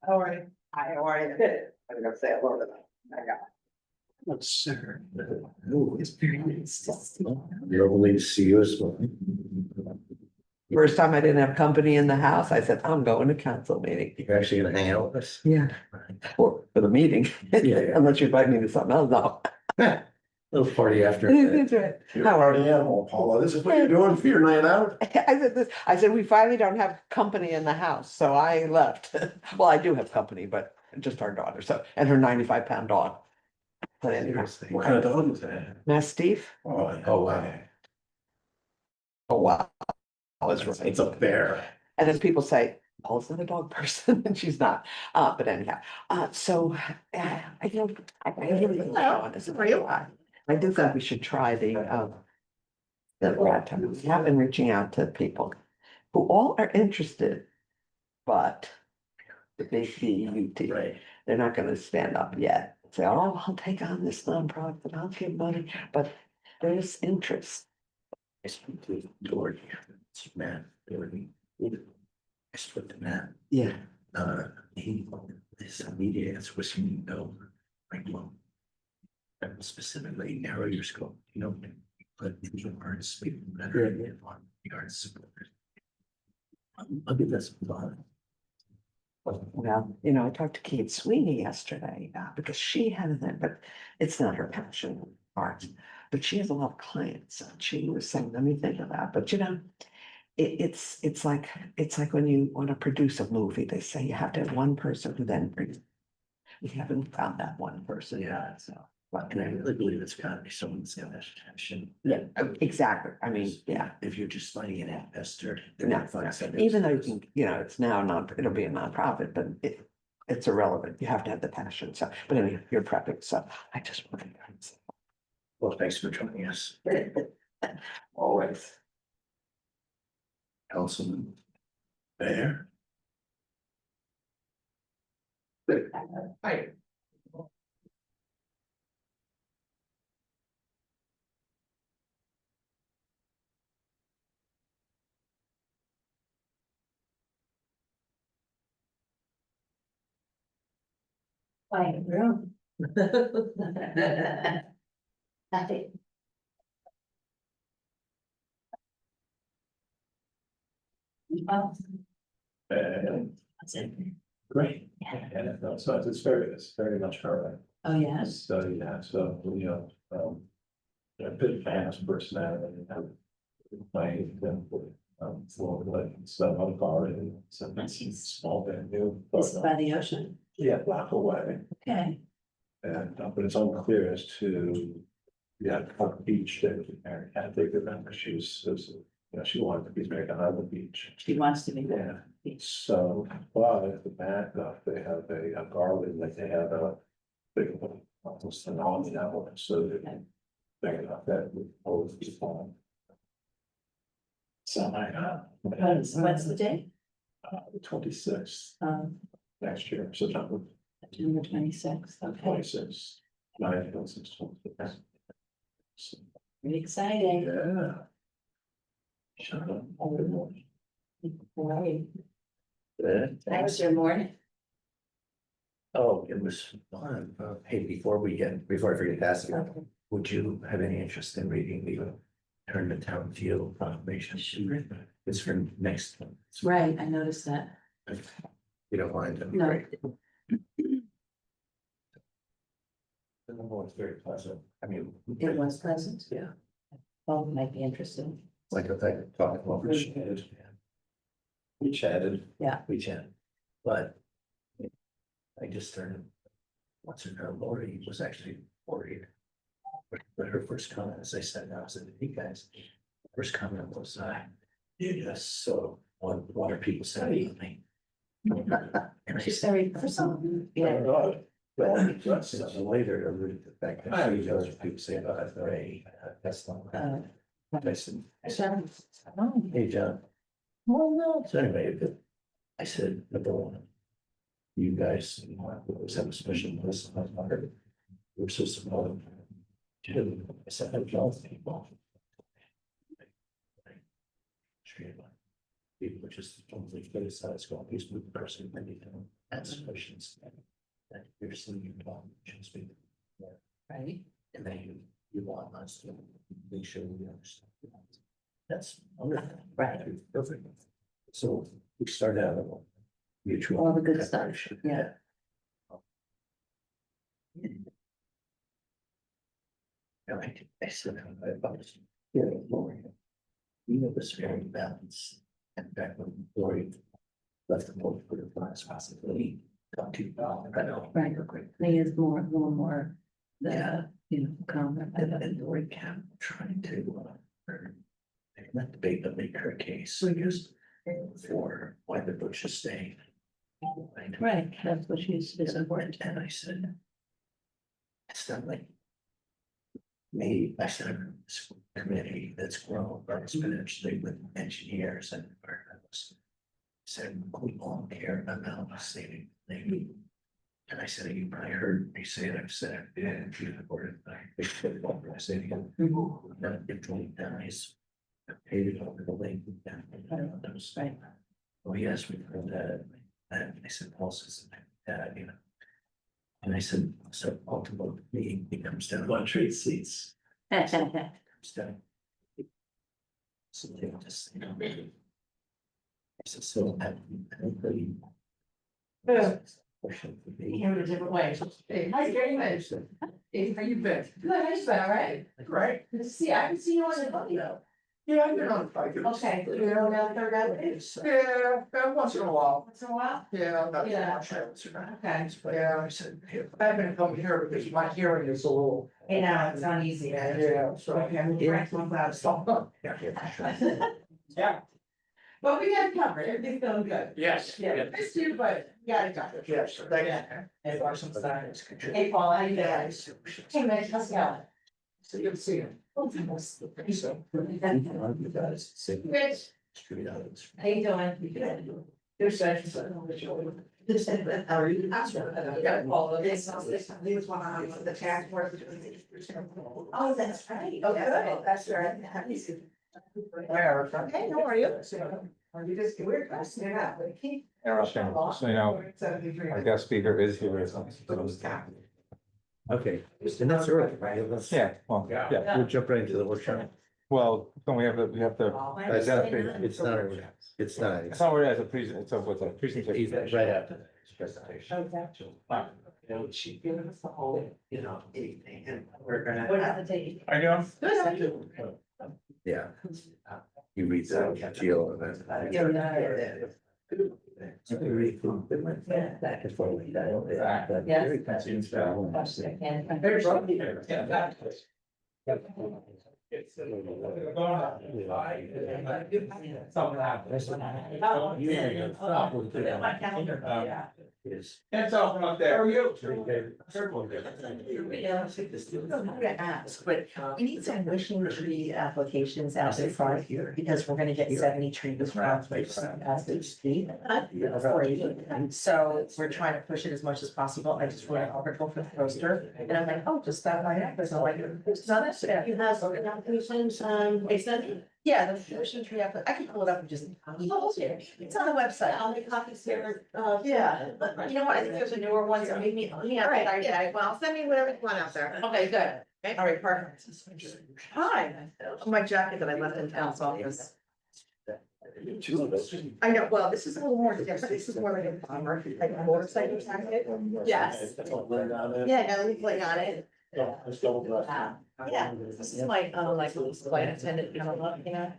All right. I already did it. I'm gonna say a little bit. I got Yes, sir. Oh, it's very nice. You're only to see you as well. it. First time I didn't have company in the house, I said, I'm going to council meeting. You're actually gonna hang out with us? Yeah. For the meeting, Yeah. unless you invite me to something else, no. Little party after. That's right. How are you? Animal, Paula. This is what you're doing for your night out? I said, we finally don't have company in the house, so I left. Well, I do have company, but just our daughter, so, and her 95-pound dog. But anyway, What kind of dog is that? Mastiff. Oh, wow. Oh, wow. I was right. It's a bear. And then people say, Paul's not a dog person, and she's not. But anyhow, so I don't, I really don't know. This is real. I do think we should try the rat tail. We have been reaching out to people who all are interested, but the big BUT, Right. they're not gonna stand up yet. Say, oh, I'll take on this nonprofit, I'll give money, but there's interest. I spoke to George, it's Matt, I spoke to Matt, Yeah. he, this media is wishing no, like, well. Specifically narrow your scope, you know, but in your artists, people better on the artist support. I'll give that some thought. Well, I talked to Kate Sweeney yesterday, because she had it, but it's not her passion, art. But she has a lot of clients, and she was saying, let me think of that, but it's like when you want to produce a movie, they say you have to have one person who then brings. We haven't found that one person yet, so. And I really believe it's gotta be someone that's got that passion. Yeah, exactly. I mean, yeah. If you're just finding an investor. they're No, gonna find something even though you else. can, it's now it'll be a nonprofit, but it's irrelevant. You have to have the passion. So, but anyway, you're prepping, so I just wanted to. Well, thanks for joining us. Always. Councilman Bear. Hi. Fine room. Great. And so it's very much her. Oh, yes. So, yeah, so, a bit fast personality. My, for like some of our, so that's small bit new. It's by the ocean. Yeah, block away. Okay. And, but it's unclear as to, what beach that Mary can't take it down, because she wanted to be married on the beach. She wants to be Yeah. there. So, but at the back, they have a garland, like they have a big, almost an all in that one, so they're big enough that would always be fun. So What's the date? the 26th next year, September September 26th. Okay. 26th. 26th. Very exciting. Yeah. Shut up. Right. Good. How was your morning? Oh, it was fun. Hey, before I forget to ask you, would you have any interest in reading the Turn the Town Field proclamation? Sure. It's for next month. Right, I noticed that. If you don't mind, that'd be No. great. It's very pleasant. I mean. It was pleasant. Yeah. Well, might be interesting. Like I talked about. We chatted. Yeah. We chatted, but. I just started. What's her name? Lori was actually worried. But her first comment, as I said, I said, hey guys, first comment was, you're just so, what are people saying about me? And I She's said, very personal. Yeah. well, later alluded to the fact that she knows what people say about her, hey, that's not. I said, hey, John. Well, no. So anyway, I said, number one. You guys always have a special place in my heart. We're so supportive. Two, I said, I love people. People just totally criticize all these new person, many don't ask questions. That you're seeing your problem, just be, Right. and then you want us to make sure we understand. That's wonderful. Right. Perfect. So we start out. with mutual. All the good stuff, admiration. yeah. And I said, I was, Lori. You was very balanced. And back when Lori left the board for the last possibility. Talk to you about, I know. Right. Great. He is more, Yeah. comment. And Lori kept trying to, not debate, but make her case, I guess, for why the Bush is staying. Right, that's what she's, is important. And I said, it's not like me, I said, I'm this committee that's grown exponentially with engineers and environmentalists. Said, we all care about saving things. And I said, you probably heard me say it, I've said it, yeah, if you supported, I said it again. That if Tony dies, I paid it over the lake. Right. Oh, yes, we've heard that. And I said, Paul says, you know. And I said, so ultimately, it comes down to one trade seats. Comes down. So they just, you know. I said, so I don't really. Yeah. Question for me. Came in a different way. Hey, hi, Gary, man. Hey, how you been? Good, how you been, all right? Right. Good to see, I haven't seen you on the phone, though. Yeah, I've been on the bike. Okay, you're on down Third Avenue? Yeah, once in a while. Once in a while? Yeah, not Yeah. much. Okay. Yeah, I said, here. I've been coming here because my hearing is a little. You know, it's not easy. Yeah, so. Okay, I'm Yeah. I'm glad. Yeah. But we got it covered, everything's going good. Yes. Yeah, missed you, but we got it covered. Yes, thank you. Yeah. And watch some signs. Hey, Hey, Paul, how you doing? Hey, man, how's it going? So good to see you. So. You guys, sit Rich, straight out of this. how you doing? Your session. How are you? Yeah, Paul, this was one on the task force. Oh, that's right. Oh, good, that's right. Where? Hey, how are you? Are you just, we're passing it out. Interesting, so you know, our guest speaker is here. Okay, and that's early, right? Yeah, well, yeah, We'll jump right into the workshop. well, don't we have to, identify- It's not, it's not. it's not where it's a present, it's a, what's a presentation. Right after this presentation. She given us the whole, You know, anything, and we're gonna. What is the date? Are you doing? Yeah. You read that, feel of it. Back and forth like that. But Yes. very convincing. Is. It's open up there. How are you? But we need some wishing tree applications out in front here, because we're gonna get 70 trees from the street. So we're trying to push it as much as possible. I just wrote an article for the poster, and I'm like, oh, just stop by that, so like, it's not that. You have some applications, extended? Yeah, the wishing tree app, I can pull it up and just. It's on the website. How many copies here? Yeah, but you know what, I think there's a newer one, so maybe, let me have it. Yeah, well, send me whatever you want out there. Okay, good. All right, perfect. Hi, my jacket that I left in town's office. I know, well, this is a little more different. This is more like a bomber, like a motorcycle jacket. Yes. Yeah, got a little fling on it. Yeah, this is like a flight attendant kind of look, you know?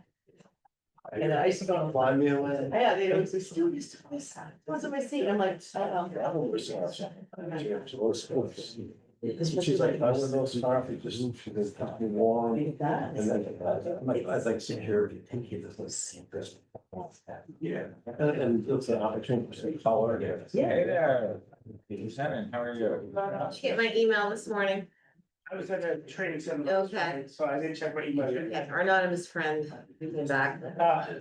And I used to go. Fly me away. Yeah, they always say, still used to this. What's on my seat? I'm like, oh. She's like, I was those coffee, just, she was warm. Look at that. And then, I like security. Yeah, and it's an opportunity to follow. Hey there. Shannon, how are you? Get my email this morning. I was at a training seminar. Okay. So I didn't check my email. Yeah, our anonymous friend, we came back.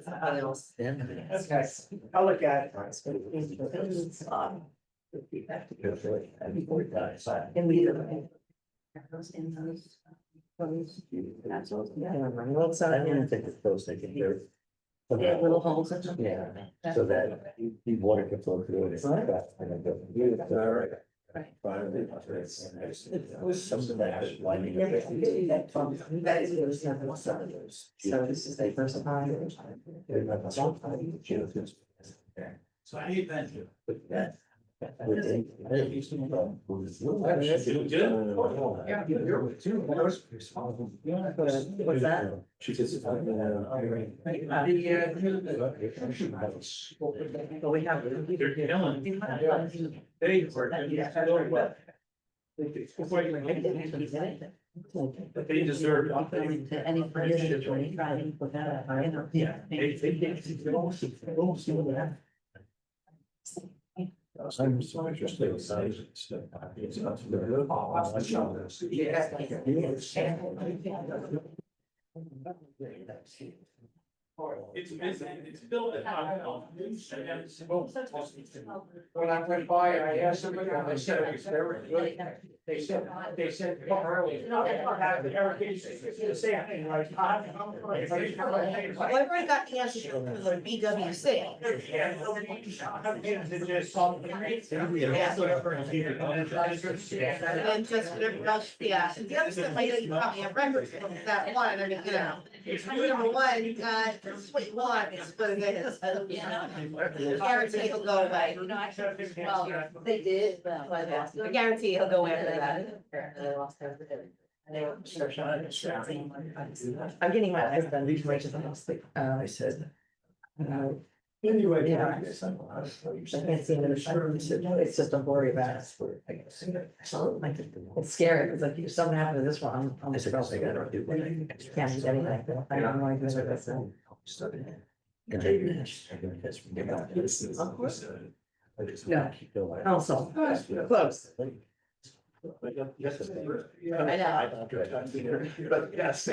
Something else. That's nice. I'll look at it. And we. I don't think it's those, they can hear. Yeah, little holes in them. Yeah, so that the water can flow through it. All right. Right. Finally, it was something that was lining up. That is really simple. So this is the first time. So I hate that. But that. What's that? She says. But we have. But they deserve. To any person trying to put that, you know. Yeah. I'm so interested in size and stuff. It's not to the- It's built. When I went by, I asked somebody, they said it was very good. They said, come early. Well, everybody got the answer from the BWC. And then just whatever else, yeah, and the other stuff I know you probably have records of that one, I mean, you know. Number one, that's what you want, is what it is. Guarantee he'll go away. You know, actually, well, They did, but I guarantee he'll go after that. I'm getting my eyes done, these much as I was like, I said. Anyway. Yeah. I can't see him in the sun. He said, no, it's just don't worry about it. It's scary, because like, if something happened to this one, I'm. I said, I gotta do what I can. Can't do anything like that. I don't know anything like that. And they. No. Also, close. I know. But yes.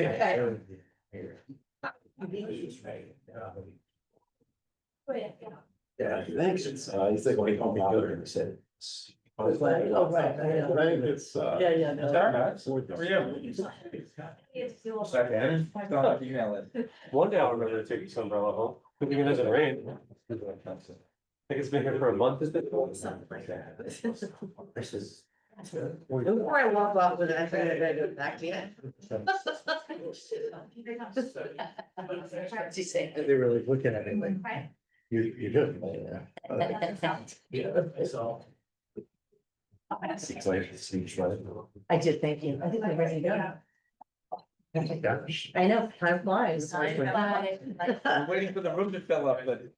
Yeah, thanks. He's like, when he called me out and said. Oh, right, I know. It's, Yeah, no. Second. Don't have to email it. One day I'll remember to take this umbrella home, good thing it doesn't rain. I think it's been here for a month, is it? Something like that. This is. Before I walk off with it, I figured I'd go back to you. They're really looking at it like, you're good. Seems like it seems right. I did, thank you. I think we're ready to go. I know, time flies. I'm waiting for the room to fill up, but.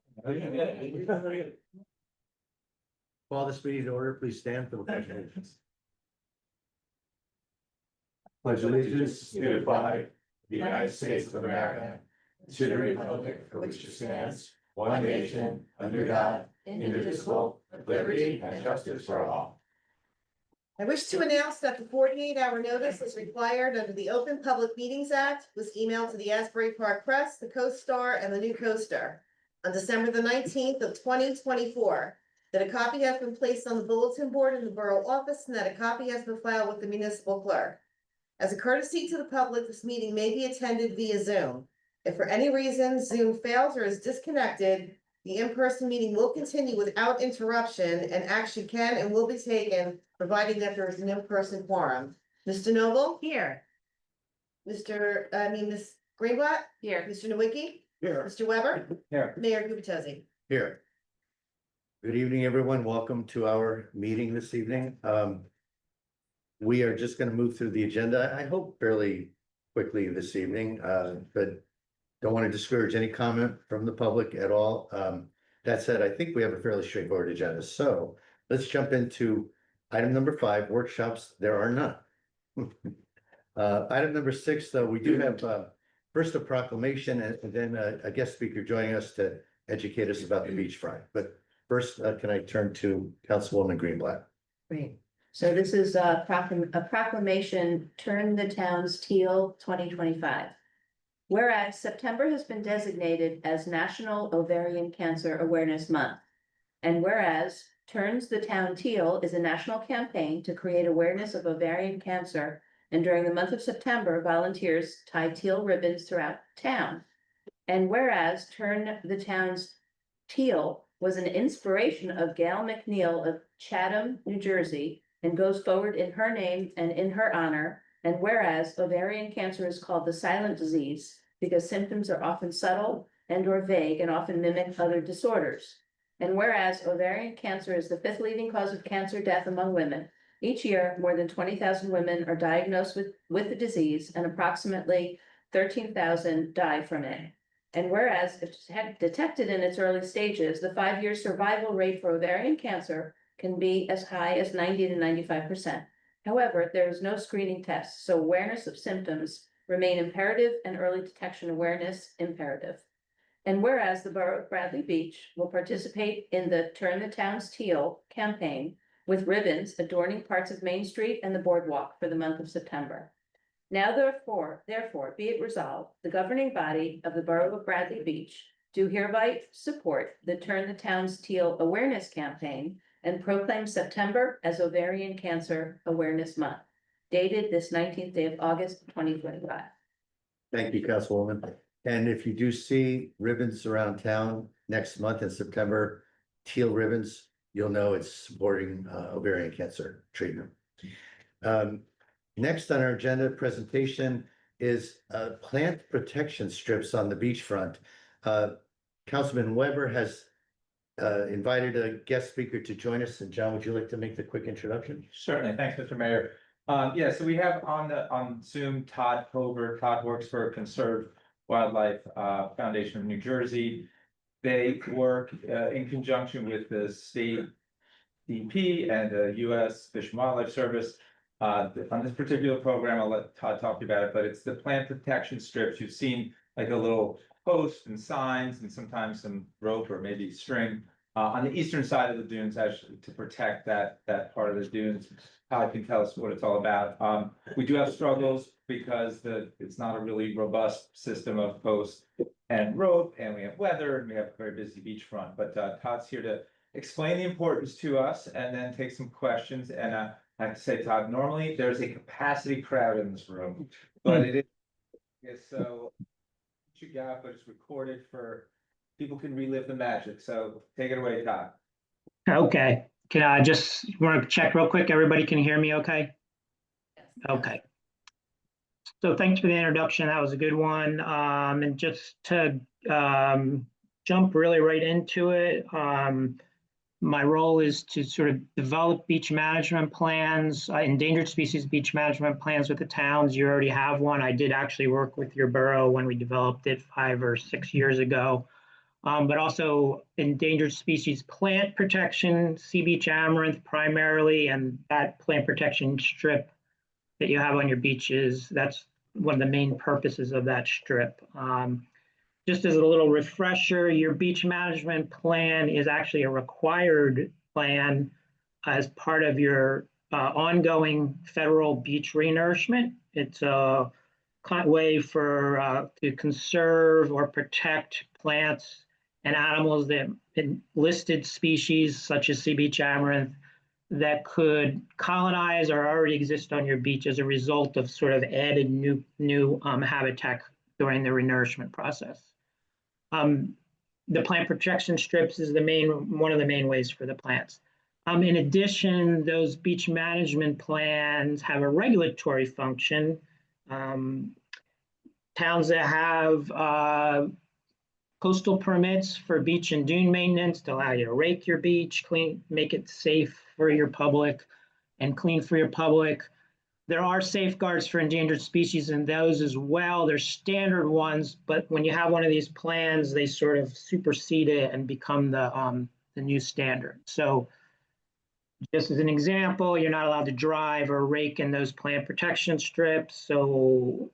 Call this meeting to order, please stand for the pledge of allegiance. Pledge allegiance to the flag of the United States of America, to the republic for which it stands, one nation, under God, indivisible, with liberty and justice for all. I wish to announce that the 48-hour notice is required under the Open Public Meetings Act was emailed to the Asbury Park Press, the Co-Star, and the New Co-Star on December the 19th of 2024. That a copy has been placed on the bulletin board in the borough office and that a copy has been filed with the municipal clerk. As a courtesy to the public, this meeting may be attended via Zoom. If for any reason Zoom fails or is disconnected, the in-person meeting will continue without interruption and action can and will be taken, providing that there is an in-person quorum. Mr. Noble? Here. Ms. Greenblatt? here. Mr. Nowicki? Here. Mr. Weber? Here. Mayor Gubitosi? Here. Good evening, everyone. Welcome to our meeting this evening. We are just going to move through the agenda, I hope fairly quickly this evening, but don't want to discourage any comment from the public at all. That said, I think we have a fairly straightforward agenda. So let's jump into item number 5, workshops. There are none. Item number 6, though, we do have first a proclamation and then a guest speaker joining us to educate us about the beachfront. But first, can I turn to Councilwoman Greenblatt? Great. So this is a proclamation, Turn the Town's Teal 2025. Whereas September has been designated as National Ovarian Cancer Awareness Month. And whereas Turns the Town Teal is a national campaign to create awareness of ovarian cancer. And during the month of September, volunteers tie teal ribbons throughout town. And whereas Turn the Town's Teal was an inspiration of Gail McNeil of Chatham, New Jersey, and goes forward in her name and in her honor. And whereas ovarian cancer is called the silent disease because symptoms are often subtle and or vague and often mimic other disorders. And whereas ovarian cancer is the 5th leading cause of cancer death among women, each year more than 20,000 women are diagnosed with the disease and approximately 13,000 die from it. And whereas if detected in its early stages, the 5-year survival rate for ovarian cancer can be as high as 90 to 95%. However, there is no screening test, so awareness of symptoms remain imperative and early detection awareness imperative. And whereas the Borough of Bradley Beach will participate in the Turn the Town's Teal campaign with ribbons adorning parts of Main Street and the boardwalk for the month of September. Now therefore, be it resolved, the governing body of the Borough of Bradley Beach do hereby support the Turn the Town's Teal awareness campaign and proclaim September as Ovarian Cancer Awareness Month, dated this 19th day of August, 2025. Thank you, Councilwoman. And if you do see ribbons around town next month in September, teal ribbons, you'll know it's supporting ovarian cancer treatment. Next on our agenda presentation is plant protection strips on the beachfront. Councilman Weber has invited a guest speaker to join us. And John, would you like to make the quick introduction? Certainly, thanks, Mr. Mayor. Yeah, so we have on Zoom Todd Cover. Todd works for Conserve Wildlife Foundation of New Jersey. They work in conjunction with the state DP and the U.S. Fish and Wildlife Service. On this particular program, I'll let Todd talk to you about it, but it's the plant protection strips. You've seen like a little post and signs and sometimes some rope or maybe string on the eastern side of the dunes actually to protect that part of the dunes. Todd can tell us what it's all about. We do have struggles because it's not a really robust system of post and rope, and we have weather and we have a very busy beachfront. But Todd's here to explain the importance to us and then take some questions. And I have to say, Todd, normally there's a capacity crowd in this room, but it is so what you got, but it's recorded for people can relive the magic. So take it away, Todd. Okay, can I just want to check real quick? Everybody can hear me okay? Okay. So thanks for the introduction. That was a good one. And just to jump really right into it, my role is to sort of develop beach management plans, endangered species beach management plans with the towns. You already have one. I did actually work with your borough when we developed it 5 or 6 years ago. But also endangered species plant protection, sea beach amaranth primarily, and that plant protection strip that you have on your beaches, that's one of the main purposes of that strip. Just as a little refresher, your beach management plan is actually a required plan as part of your ongoing federal beach renourishment. It's a way for to conserve or protect plants and animals that listed species such as sea beach amaranth that could colonize or already exist on your beach as a result of sort of added new habitat during the renourishment process. The plant protection strips is one of the main ways for the plants. In addition, those beach management plans have a regulatory function. Towns that have coastal permits for beach and dune maintenance to allow you to rake your beach, make it safe for your public and clean for your public. There are safeguards for endangered species in those as well. They're standard ones, but when you have one of these plans, they sort of supersede it and become the new standard. So just as an example, you're not allowed to drive or rake in those plant protection strips. So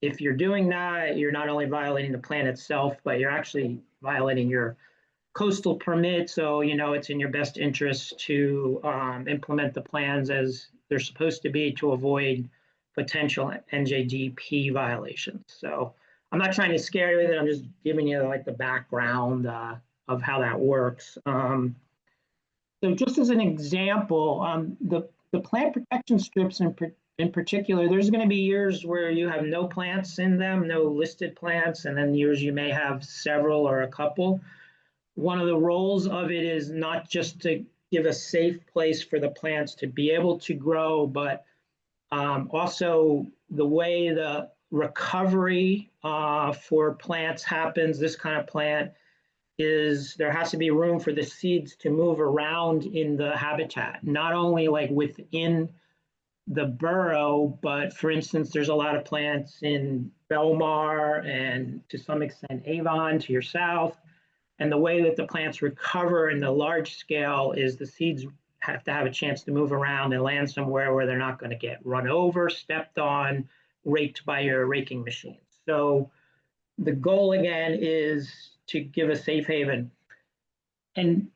if you're doing that, you're not only violating the plan itself, but you're actually violating your coastal permit. So, it's in your best interest to implement the plans as they're supposed to be to avoid potential NJDP violations. So I'm not trying to scare you with it. I'm just giving you like the background of how that works. So just as an example, the plant protection strips in in particular, there's going to be years where you have no plants in them, no listed plants, and then years you may have several or a couple. One of the roles of it is not just to give a safe place for the plants to be able to grow, but also the way the recovery for plants happens, this kind of plant, is there has to be room for the seeds to move around in the habitat, not only like within the burrow, but for instance, there's a lot of plants in Belmar and to some extent Avon to your south. And the way that the plants recover in the large scale is the seeds have to have a chance to move around and land somewhere where they're not going to get run over, stepped on, raked by your raking machine. So the goal again is to give a safe haven. And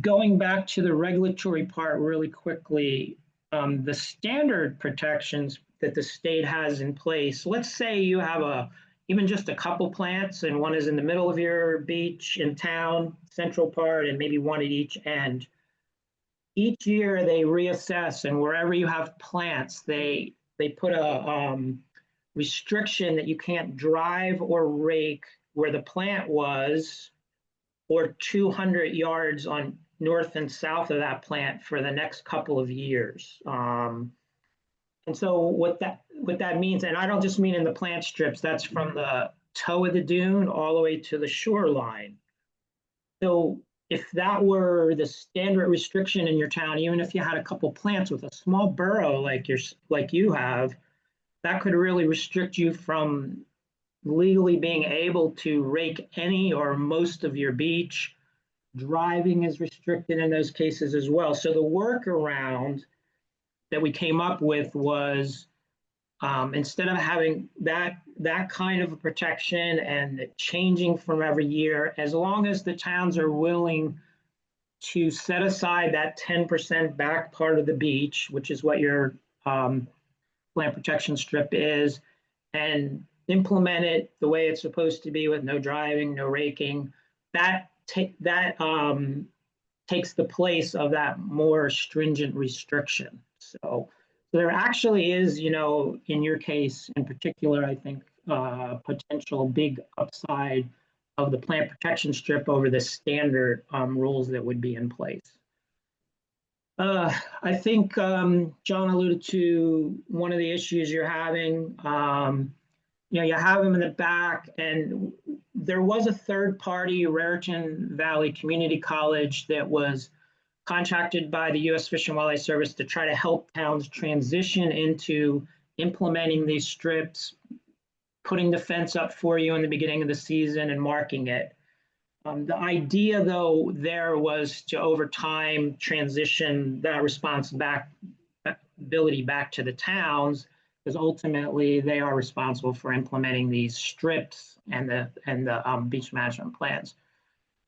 going back to the regulatory part really quickly, the standard protections that the state has in place, let's say you have even just a couple plants and one is in the middle of your beach in town, central part, and maybe one at each end. Each year they reassess, and wherever you have plants, they put a restriction that you can't drive or rake where the plant was or 200 yards on north and south of that plant for the next couple of years. And so what that means, and I don't just mean in the plant strips, that's from the toe of the dune all the way to the shoreline. So if that were the standard restriction in your town, even if you had a couple plants with a small burrow like you have, that could really restrict you from legally being able to rake any or most of your beach. Driving is restricted in those cases as well. So the workaround that we came up with was instead of having that kind of a protection and changing from every year, as long as the towns are willing to set aside that 10% back part of the beach, which is what your plant protection strip is, and implement it the way it's supposed to be with no driving, no raking, that takes the place of that more stringent restriction. So there actually is, in your case in particular, I think potential big upside of the plant protection strip over the standard rules that would be in place. I think John alluded to one of the issues you're having. You have them in the back, and there was a third party, Raritan Valley Community College, that was contracted by the U.S. Fish and Wildlife Service to try to help towns transition into implementing these strips, putting the fence up for you in the beginning of the season and marking it. The idea, though, there was to over time transition that responsibility back to the towns, because ultimately they are responsible for implementing these strips and the beach management plans.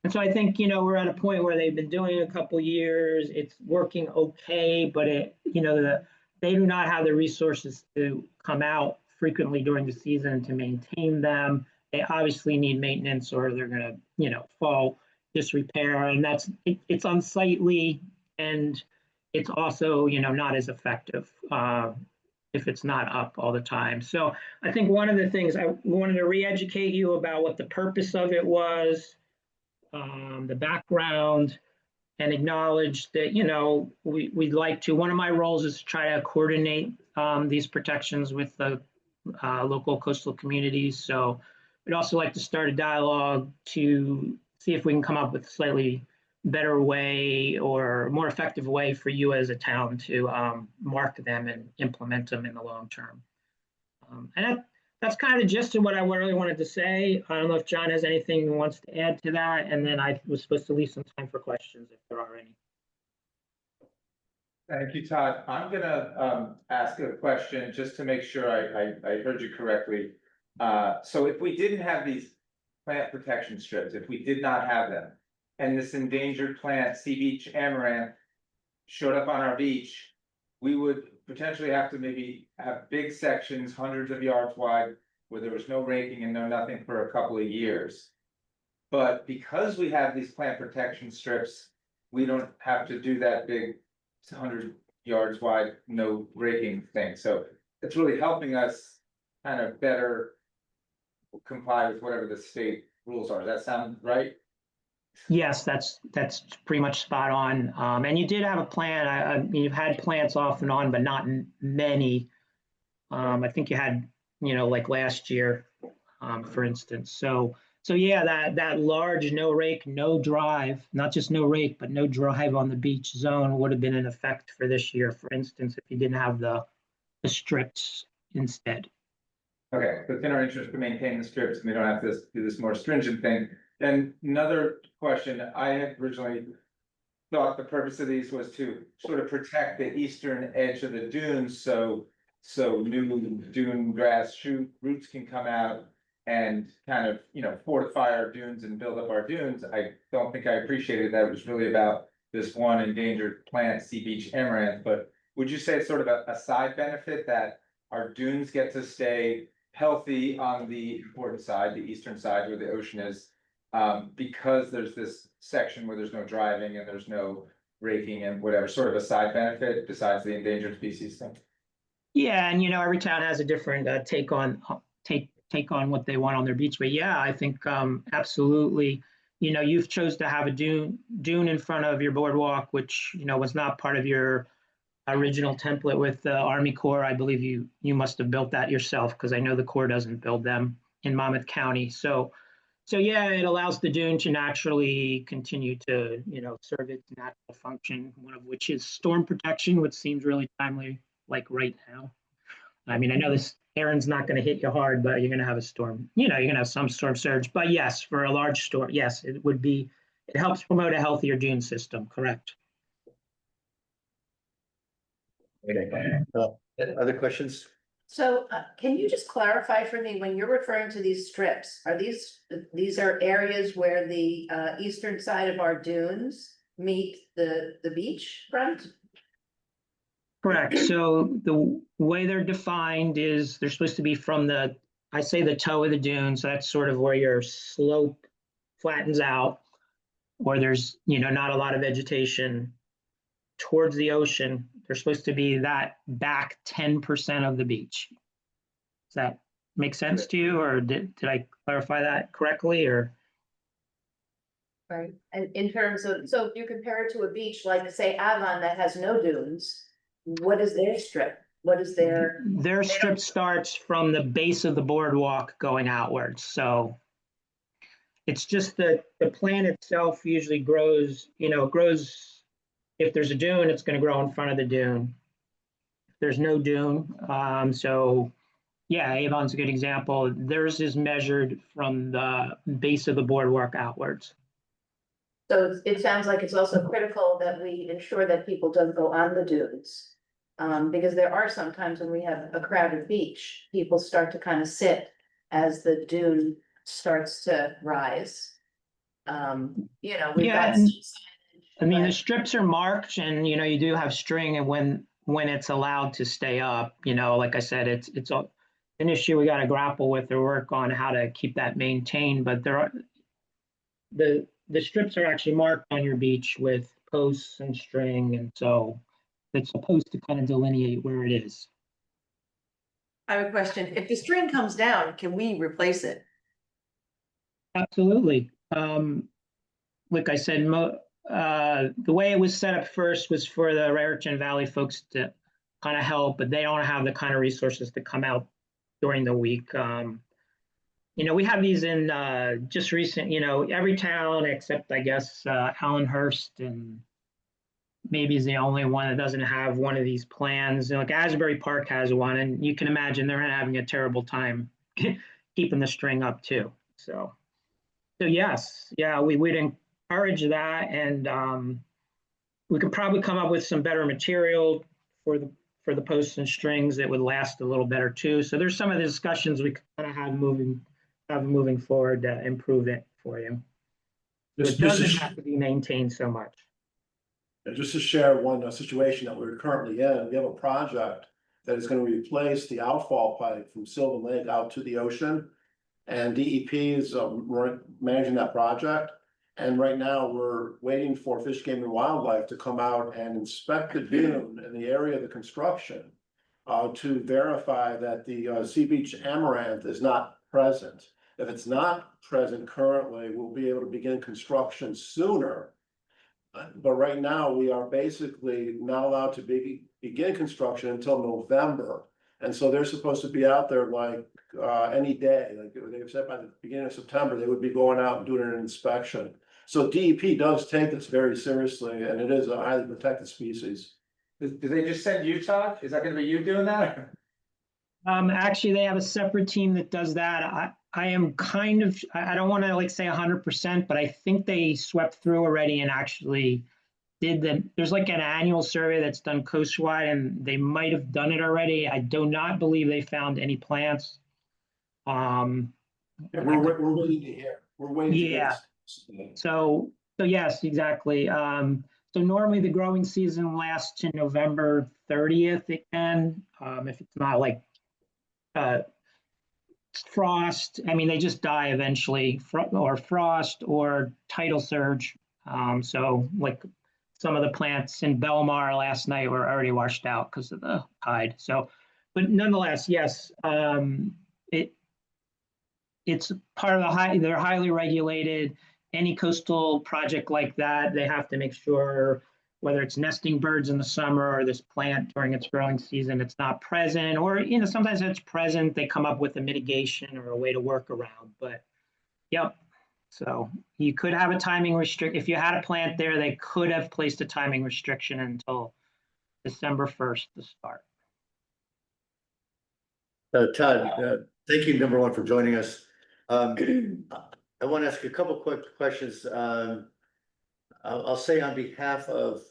And so I think, we're at a point where they've been doing it a couple of years. It's working okay, but they do not have the resources to come out frequently during the season to maintain them. They obviously need maintenance or they're going to, fall disrepair. And it's unsightly, and it's also, not as effective if it's not up all the time. So I think one of the things I wanted to re-educate you about what the purpose of it was, the background, and acknowledge that, we'd like to, one of my roles is to try to coordinate these protections with the local coastal communities. So we'd also like to start a dialogue to see if we can come up with a slightly better way or more effective way for you as a town to mark them and implement them in the long term. And that's kind of the gist of what I really wanted to say. I don't know if John has anything he wants to add to that, and then I was supposed to leave some time for questions if there are any. Thank you, Todd. I'm gonna ask a question just to make sure I heard you correctly. So if we didn't have these plant protection strips, if we did not have them, and this endangered plant, sea beach amaranth, showed up on our beach, we would potentially have to maybe have big sections, hundreds of yards wide, where there was no raking and no nothing for a couple of years. But because we have these plant protection strips, we don't have to do that big 100 yards wide, no raking thing, so it's really helping us kind of better comply with whatever the state rules are. Does that sound right? Yes, that's pretty much spot on. And you did have a plan. I mean, you've had plants off and on, but not many. I think you had, like last year, for instance. So yeah, that large no rake, no drive, not just no rake, but no drive on the beach zone would have been in effect for this year, for instance, if you didn't have the strips instead. Okay, so it's in our interest to maintain the strips and we don't have to do this more stringent thing. And another question, I had originally thought the purpose of these was to sort of protect the eastern edge of the dunes, so new dune grass roots can come out and kind of, fortify our dunes and build up our dunes. I don't think I appreciated that it was really about this one endangered plant, sea beach amaranth, but would you say it's sort of a side benefit that our dunes get to stay healthy on the important side, the eastern side where the ocean is? Because there's this section where there's no driving and there's no raking and whatever, sort of a side benefit besides the endangered species thing. Yeah, and every town has a different take on what they want on their beach. But yeah, I think absolutely. You've chose to have a dune in front of your boardwalk, which was not part of your original template with the Army Corps. I believe you must have built that yourself, because I know the Corps doesn't build them in Monmouth County. So yeah, it allows the dune to naturally continue to serve its natural function, one of which is storm protection, which seems really timely, like right now. I mean, I know this Aaron's not going to hit you hard, but you're going to have a storm. You're going to have some storm surge. But yes, for a large storm, yes, it helps promote a healthier dune system. Correct. Other questions? So can you just clarify for me, when you're referring to these strips, are these are areas where the eastern side of our dunes meet the beach front? Correct. So the way they're defined is they're supposed to be from the toe of the dune. So that's sort of where your slope flattens out, or there's, not a lot of vegetation towards the ocean. They're supposed to be that back 10% of the beach. Does that make sense to you, or did I clarify that correctly, or? Right, and in terms of, so if you compare it to a beach like, say, Avon that has no dunes, what is their strip? What is their? Their strip starts from the base of the boardwalk going outwards. So it's just that the plant itself usually grows, if there's a dune, it's going to grow in front of the dune. If there's no dune, so yeah, Avon's a good example. Theirs is measured from the base of the boardwalk outwards. So it sounds like it's also critical that we ensure that people don't go on the dunes. Because there are some times when we have a crowded beach, people start to kind of sit as the dune starts to rise. We've got. I mean, the strips are marked, and you do have string, and when it's allowed to stay up, like I said, it's an issue we got to grapple with or work on how to keep that maintained. But the strips are actually marked on your beach with posts and string, and so it's supposed to kind of delineate where it is. I have a question. If the string comes down, can we replace it? Absolutely. Like I said, the way it was set up first was for the Raritan Valley folks to kind of help, but they don't have the kind of resources to come out during the week. We have these in just recent, every town except, I guess, Allenhurst and maybe is the only one that doesn't have one of these plans. Like Asbury Park has one, and you can imagine they're having a terrible time keeping the string up too. So yes, yeah, we would encourage that, and we could probably come up with some better material for the posts and strings that would last a little better too. So there's some of the discussions we kind of have moving forward to improve it for you. It doesn't have to be maintained so much. Just to share one situation that we're currently in, we have a project that is going to replace the outfall pipe from Sylvan Lake out to the ocean. And DEP is managing that project. And right now, we're waiting for Fish, Game and Wildlife to come out and inspect the dune in the area of the construction. To verify that the Sea Beach Amaranth is not present. If it's not present currently, we'll be able to begin construction sooner. But right now, we are basically not allowed to begin construction until November. And so they're supposed to be out there like any day, like they've said by the beginning of September, they would be going out and doing an inspection. So DEP does take this very seriously, and it is a highly protected species. Do they just send you, Todd? Is that gonna be you doing that? Actually, they have a separate team that does that. I am kind of, I don't want to like say 100%, but I think they swept through already and actually there's like an annual survey that's done coastwide and they might have done it already. I do not believe they found any plants. We're waiting to hear. We're waiting. Yeah. So yes, exactly. So normally the growing season lasts to November 30th. It can, if it's not like frost. I mean, they just die eventually, or frost or tidal surge. So like some of the plants in Belmar last night were already washed out because of the tide. So, but nonetheless, yes, it's part of they're highly regulated. Any coastal project like that, they have to make sure whether it's nesting birds in the summer or this plant during its growing season, it's not present, or, you know, sometimes it's present, they come up with a mitigation or a way to work around, but yep. So you could have a timing if you had a plant there, they could have placed a timing restriction until December 1st to start. Todd, thank you, number one, for joining us. I want to ask a couple quick questions. I'll say on behalf of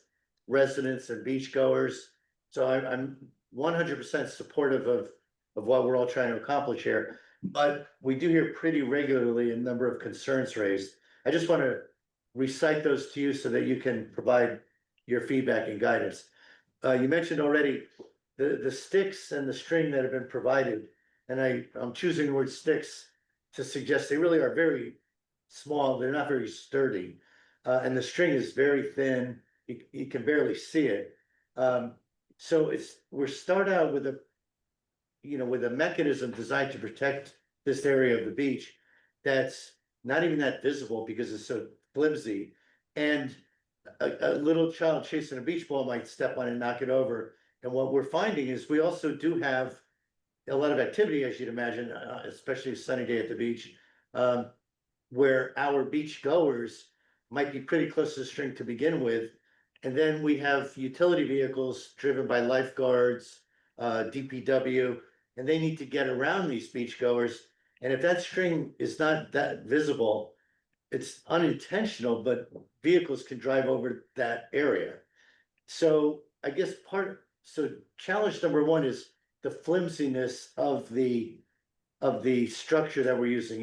residents and beachgoers, so I'm 100% supportive of what we're all trying to accomplish here, but we do hear pretty regularly a number of concerns raised. I just want to recite those to you so that you can provide your feedback and guidance. You mentioned already the sticks and the string that have been provided, and I'm choosing the word sticks to suggest they really are very small. They're not very sturdy, and the string is very thin. You can barely see it. So we're start out with a mechanism designed to protect this area of the beach that's not even that visible because it's so flimsy, and a little child chasing a beach ball might step on it and knock it over. And what we're finding is we also do have a lot of activity, as you'd imagine, especially a sunny day at the beach, where our beach goers might be pretty close to the string to begin with. And then we have utility vehicles driven by lifeguards, DPW, and they need to get around these beach goers. And if that string is not that visible, it's unintentional, but vehicles can drive over that area. So I guess challenge number one is the flimsiness of the structure that we're using,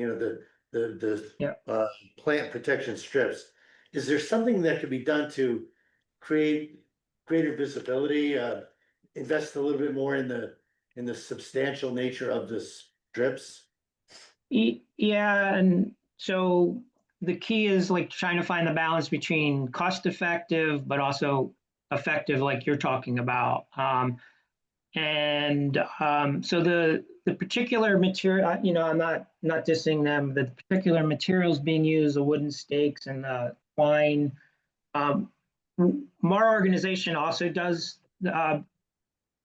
the plant protection strips. Is there something that could be done to create greater visibility, invest a little bit more in the substantial nature of the strips? Yeah, and so the key is like trying to find the balance between cost effective, but also effective, like you're talking about. So the particular material, I'm not dissing them. The particular materials being used, the wooden stakes and the twine. Our organization also does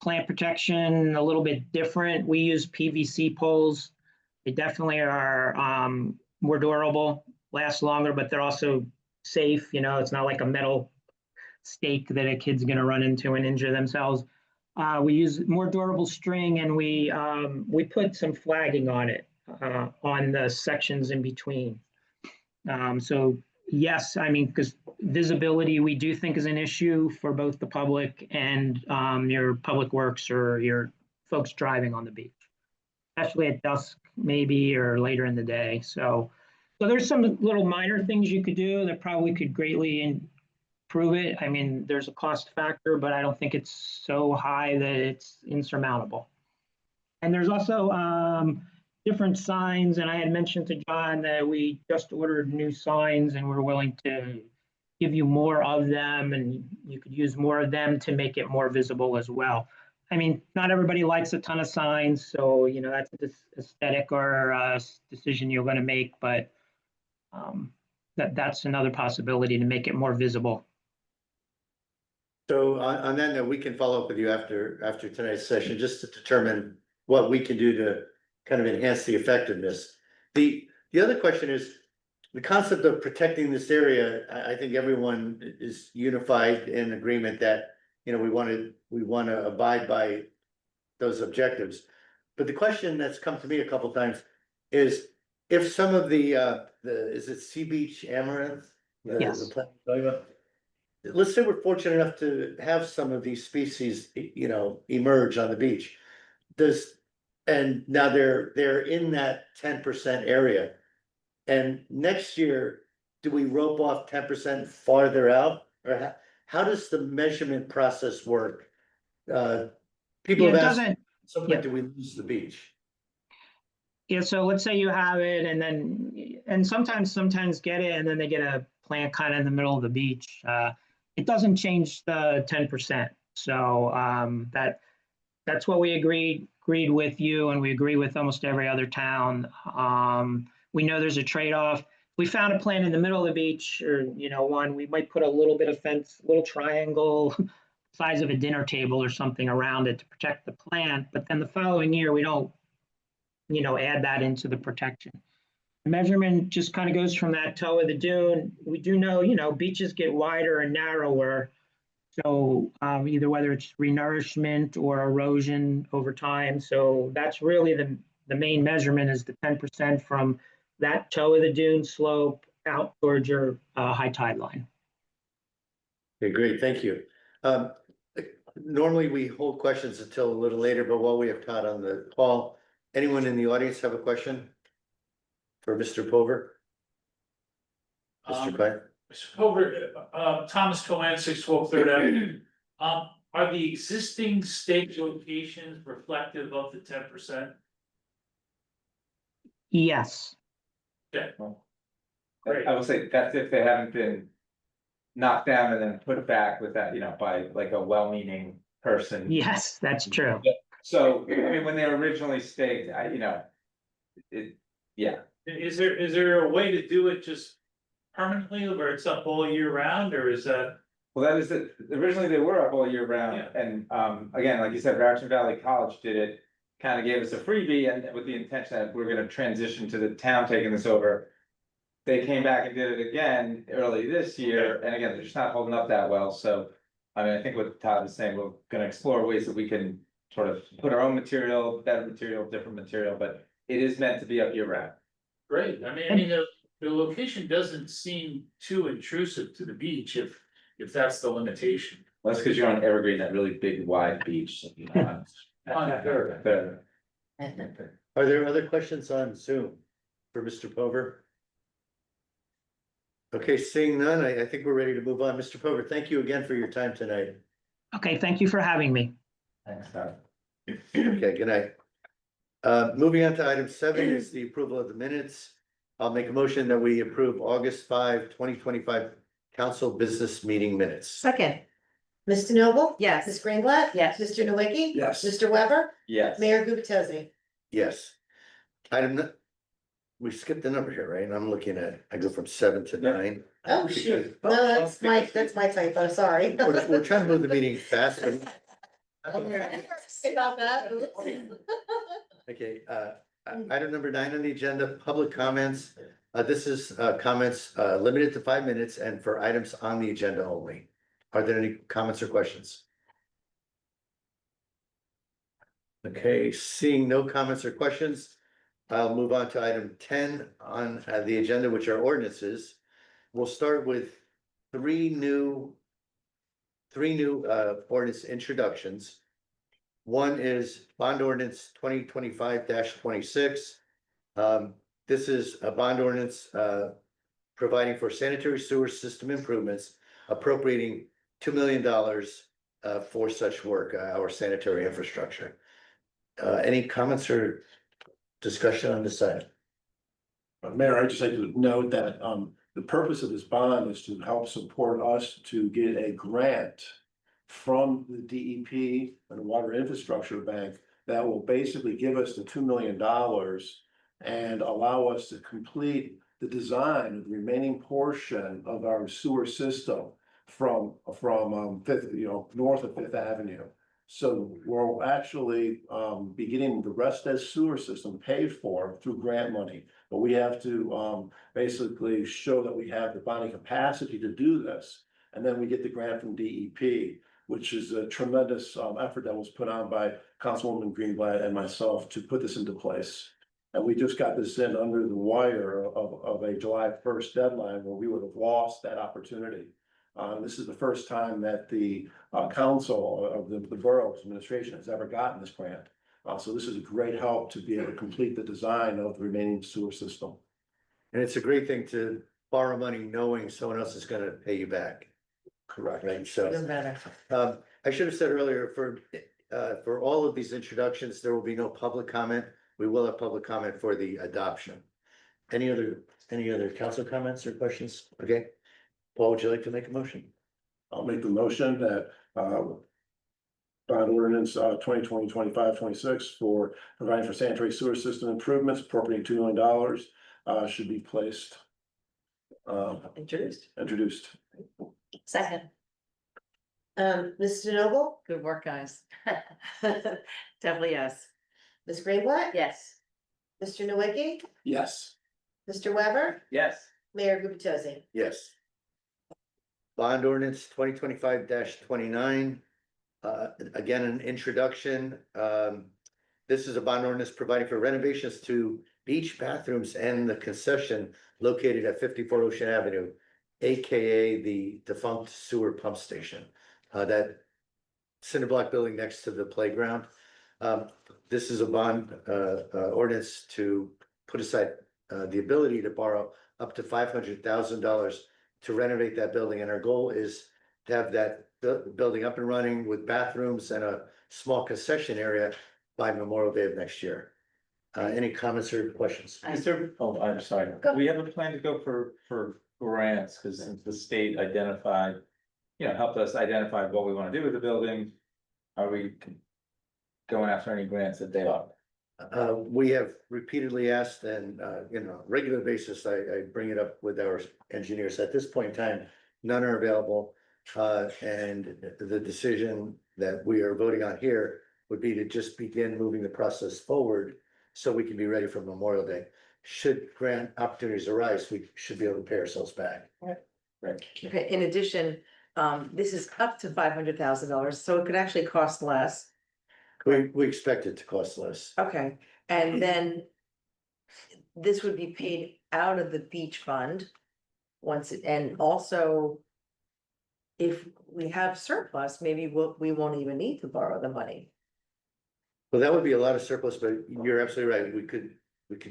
plant protection a little bit different. We use PVC poles. They definitely are more durable, last longer, but they're also safe. It's not like a metal stake that a kid's going to run into and injure themselves. We use more durable string, and we put some flagging on it on the sections in between. So yes, because visibility we do think is an issue for both the public and your public works or your folks driving on the beach, especially at dusk maybe or later in the day. So there's some little minor things you could do that probably could greatly improve it. There's a cost factor, but I don't think it's so high that it's insurmountable. And there's also different signs, and I had mentioned to John that we just ordered new signs and we're willing to give you more of them, and you could use more of them to make it more visible as well. I mean, not everybody likes a ton of signs, so, you know, that's a aesthetic or decision you're gonna make, but that's another possibility to make it more visible. So on that note, we can follow up with you after tonight's session, just to determine what we can do to kind of enhance the effectiveness. The other question is, the concept of protecting this area, I think everyone is unified in agreement that, you know, we wanna abide by those objectives. But the question that's come to me a couple times is, if some of is it Sea Beach Amaranth? Yes. The plant you're talking about? Let's say we're fortunate enough to have some of these species, you know, emerge on the beach. And now they're in that 10% area. And next year, do we rope off 10% farther out? Or how does the measurement process work? People Yeah, have it asked, doesn't, at some point, do we lose the beach? yeah, so let's say you have it and sometimes get it and then they get a plant kind of in the middle of the beach. It doesn't change the 10%. So that's what we agreed with you, and we agree with almost every other town. We know there's a trade-off. We found a plant in the middle of the beach, or, you know, we might put a little bit of fence, little triangle size of a dinner table or something around it to protect the plant. But then the following year, we don't, you know, add that into the protection. The measurement just kind of goes from that toe of the dune. We do know, you know, beaches get wider and narrower. So either whether it's renourishment or erosion over time. So that's really the main measurement, is the 10% from that toe of the dune slope out towards your high tide line. Okay, great, thank you. Normally we hold questions until a little later, but while we have Todd on the call, anyone in the audience have a question for Mr. Pover? Mr. Klein? Over, Thomas Cohen, 612 Third Avenue. Are the existing stake locations reflective of the 10%? Yes. Yeah. I will say that's if they haven't been knocked down and then put back with that, you know, by like a well-meaning person. Yes, that's true. So, I mean, when they were originally staked, yeah. Is there a way to do it just permanently where it's up all year round, or is that? Well, that is it. Originally, they were up all year round, Yeah. and again, like you said, Raritan Valley College did it. Kind of gave us a freebie, and with the intention that we're gonna transition to the town taking this over. They came back and did it again early this year, and again, they're just not holding up that well, so. I mean, I think what Todd is saying, we're gonna explore ways that we can sort of put our own material, better material, different material, but it is meant to be up year round. Great, I mean, the location doesn't seem too intrusive to the beach if that's the limitation. Well, that's because you're on Evergreen, that really big wide beach. Fair. Are there other questions on Zoom for Mr. Pover? Okay, seeing none, I think we're ready to move on. Mr. Pover, thank you again for your time tonight. Okay, thank you for having me. Thanks, Todd. Okay, good night. Moving on to item 7 is the approval of the minutes. I'll make a motion that we approve August 5, 2025 council business meeting minutes. Second, Mr. Noble? yes. Ms. Greenblatt? Yes. Mr. Nowicki? Yes. Mr. Weber? Yes. Mayor Gubatosi? Yes. We skipped the number here, right? I'm looking at, I go from 7 to 9. Oh, shoot. No, that's my typo, sorry. We're trying to move the meeting faster. Sorry about that. Okay, item number 9 on the agenda, public comments. This is comments limited to 5 minutes and for items on the agenda only. Are there any comments or questions? Okay, seeing no comments or questions, I'll move on to item 10 on the agenda, which are ordinances. We'll start with three new ordinance introductions. One is bond ordinance 2025-26. This is a bond ordinance providing for sanitary sewer system improvements, appropriating $2 million for such work, our sanitary infrastructure. Any comments or Discussion on this item. Mayor, I'd just like to note that the purpose of this bond is to help support us to get a grant from the DEP and the Water Infrastructure Bank that will basically give us the $2 million and allow us to complete the design of the remaining portion of our sewer system from Fifth, north of Fifth Avenue. So we'll actually be getting the rest of the sewer system paid for through grant money. But we have to basically show that we have the bonding capacity to do this. And then we get the grant from DEP, which is a tremendous effort that was put on by Councilwoman Greenblatt and myself to put this into place. And we just got this in under the wire of a July 1st deadline where we would have lost that opportunity. This is the first time that the council of the borough's administration has ever gotten this grant. So this is a great help to be able to complete the design of the remaining sewer system. And it's a great thing to borrow money knowing someone else is gonna pay you back. Correct. Right, so. Even better. I should have said earlier, for all of these introductions, there will be no public comment. We will have public comment for the adoption. Any other council comments or questions? Okay. Paul, would you like to make a motion? I'll make the motion that bond ordinance 2020-25-26 for providing for sanitary sewer system improvements appropriating $2 million should be placed. Introduced. Second. Mr. Noble, Good work, guys. Definitely yes. Ms. Greenblatt, Yes. Mr. Nowicki, Yes. Mr. Weber, Yes. Mayor Gubatosi. Yes. Bond ordinance 2025-29. Again, an introduction. This is a bond ordinance providing for renovations to beach bathrooms and the concession located at 54 Ocean Avenue, AKA the defunct sewer pump station. That cinder block building next to the playground. This is a bond ordinance to put aside the ability to borrow up to $500,000 to renovate that building. And our goal is to have that building up and running with bathrooms and a small concession area by Memorial Day of next year. Any comments or questions? Is there, oh, I'm sorry, we have a plan to go for grants, because since the state identified, helped us identify what we want to do with the building. Are we going after any grants that they are? We have repeatedly asked and, regular basis, I bring it up with our engineers. At this point in time, none are available. And the decision that we are voting on here would be to just begin moving the process forward so we can be ready for Memorial Day. Should grant opportunities arise, we should be able to pay ourselves back. Okay, in addition, this is up to $500,000, so it could actually cost less. We expect it to cost less. Okay, and then this would be paid out of the beach fund. And also, if we have surplus, maybe we won't even need to borrow the money. Well, that would be a lot of surplus, but you're absolutely right. We could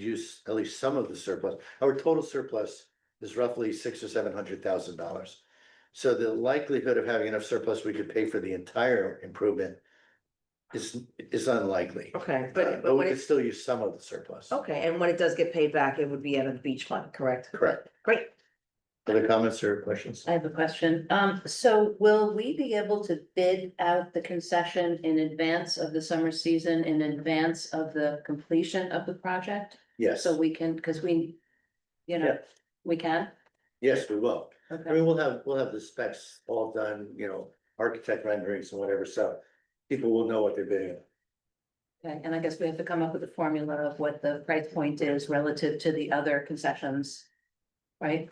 use at least some of the surplus. Our total surplus is roughly $600,000 or $700,000. So the likelihood of having enough surplus we could pay for the entire improvement is unlikely. Okay, But but we when could it, still use some of the surplus. okay, and when it does get paid back, it would be out of the beach fund, correct? Correct. Great. Other comments or questions? I have a question. So will we be able to bid out the concession in advance of the summer season, in advance of the completion of the project? Yes, So we can, because we, Yeah. we can? yes, we will. I Okay, mean, we'll have the specs all done, architect renderings and whatever, so people will know what they're bidding. okay, and I guess we have to come up with a formula of what the price point is relative to the other concessions, right?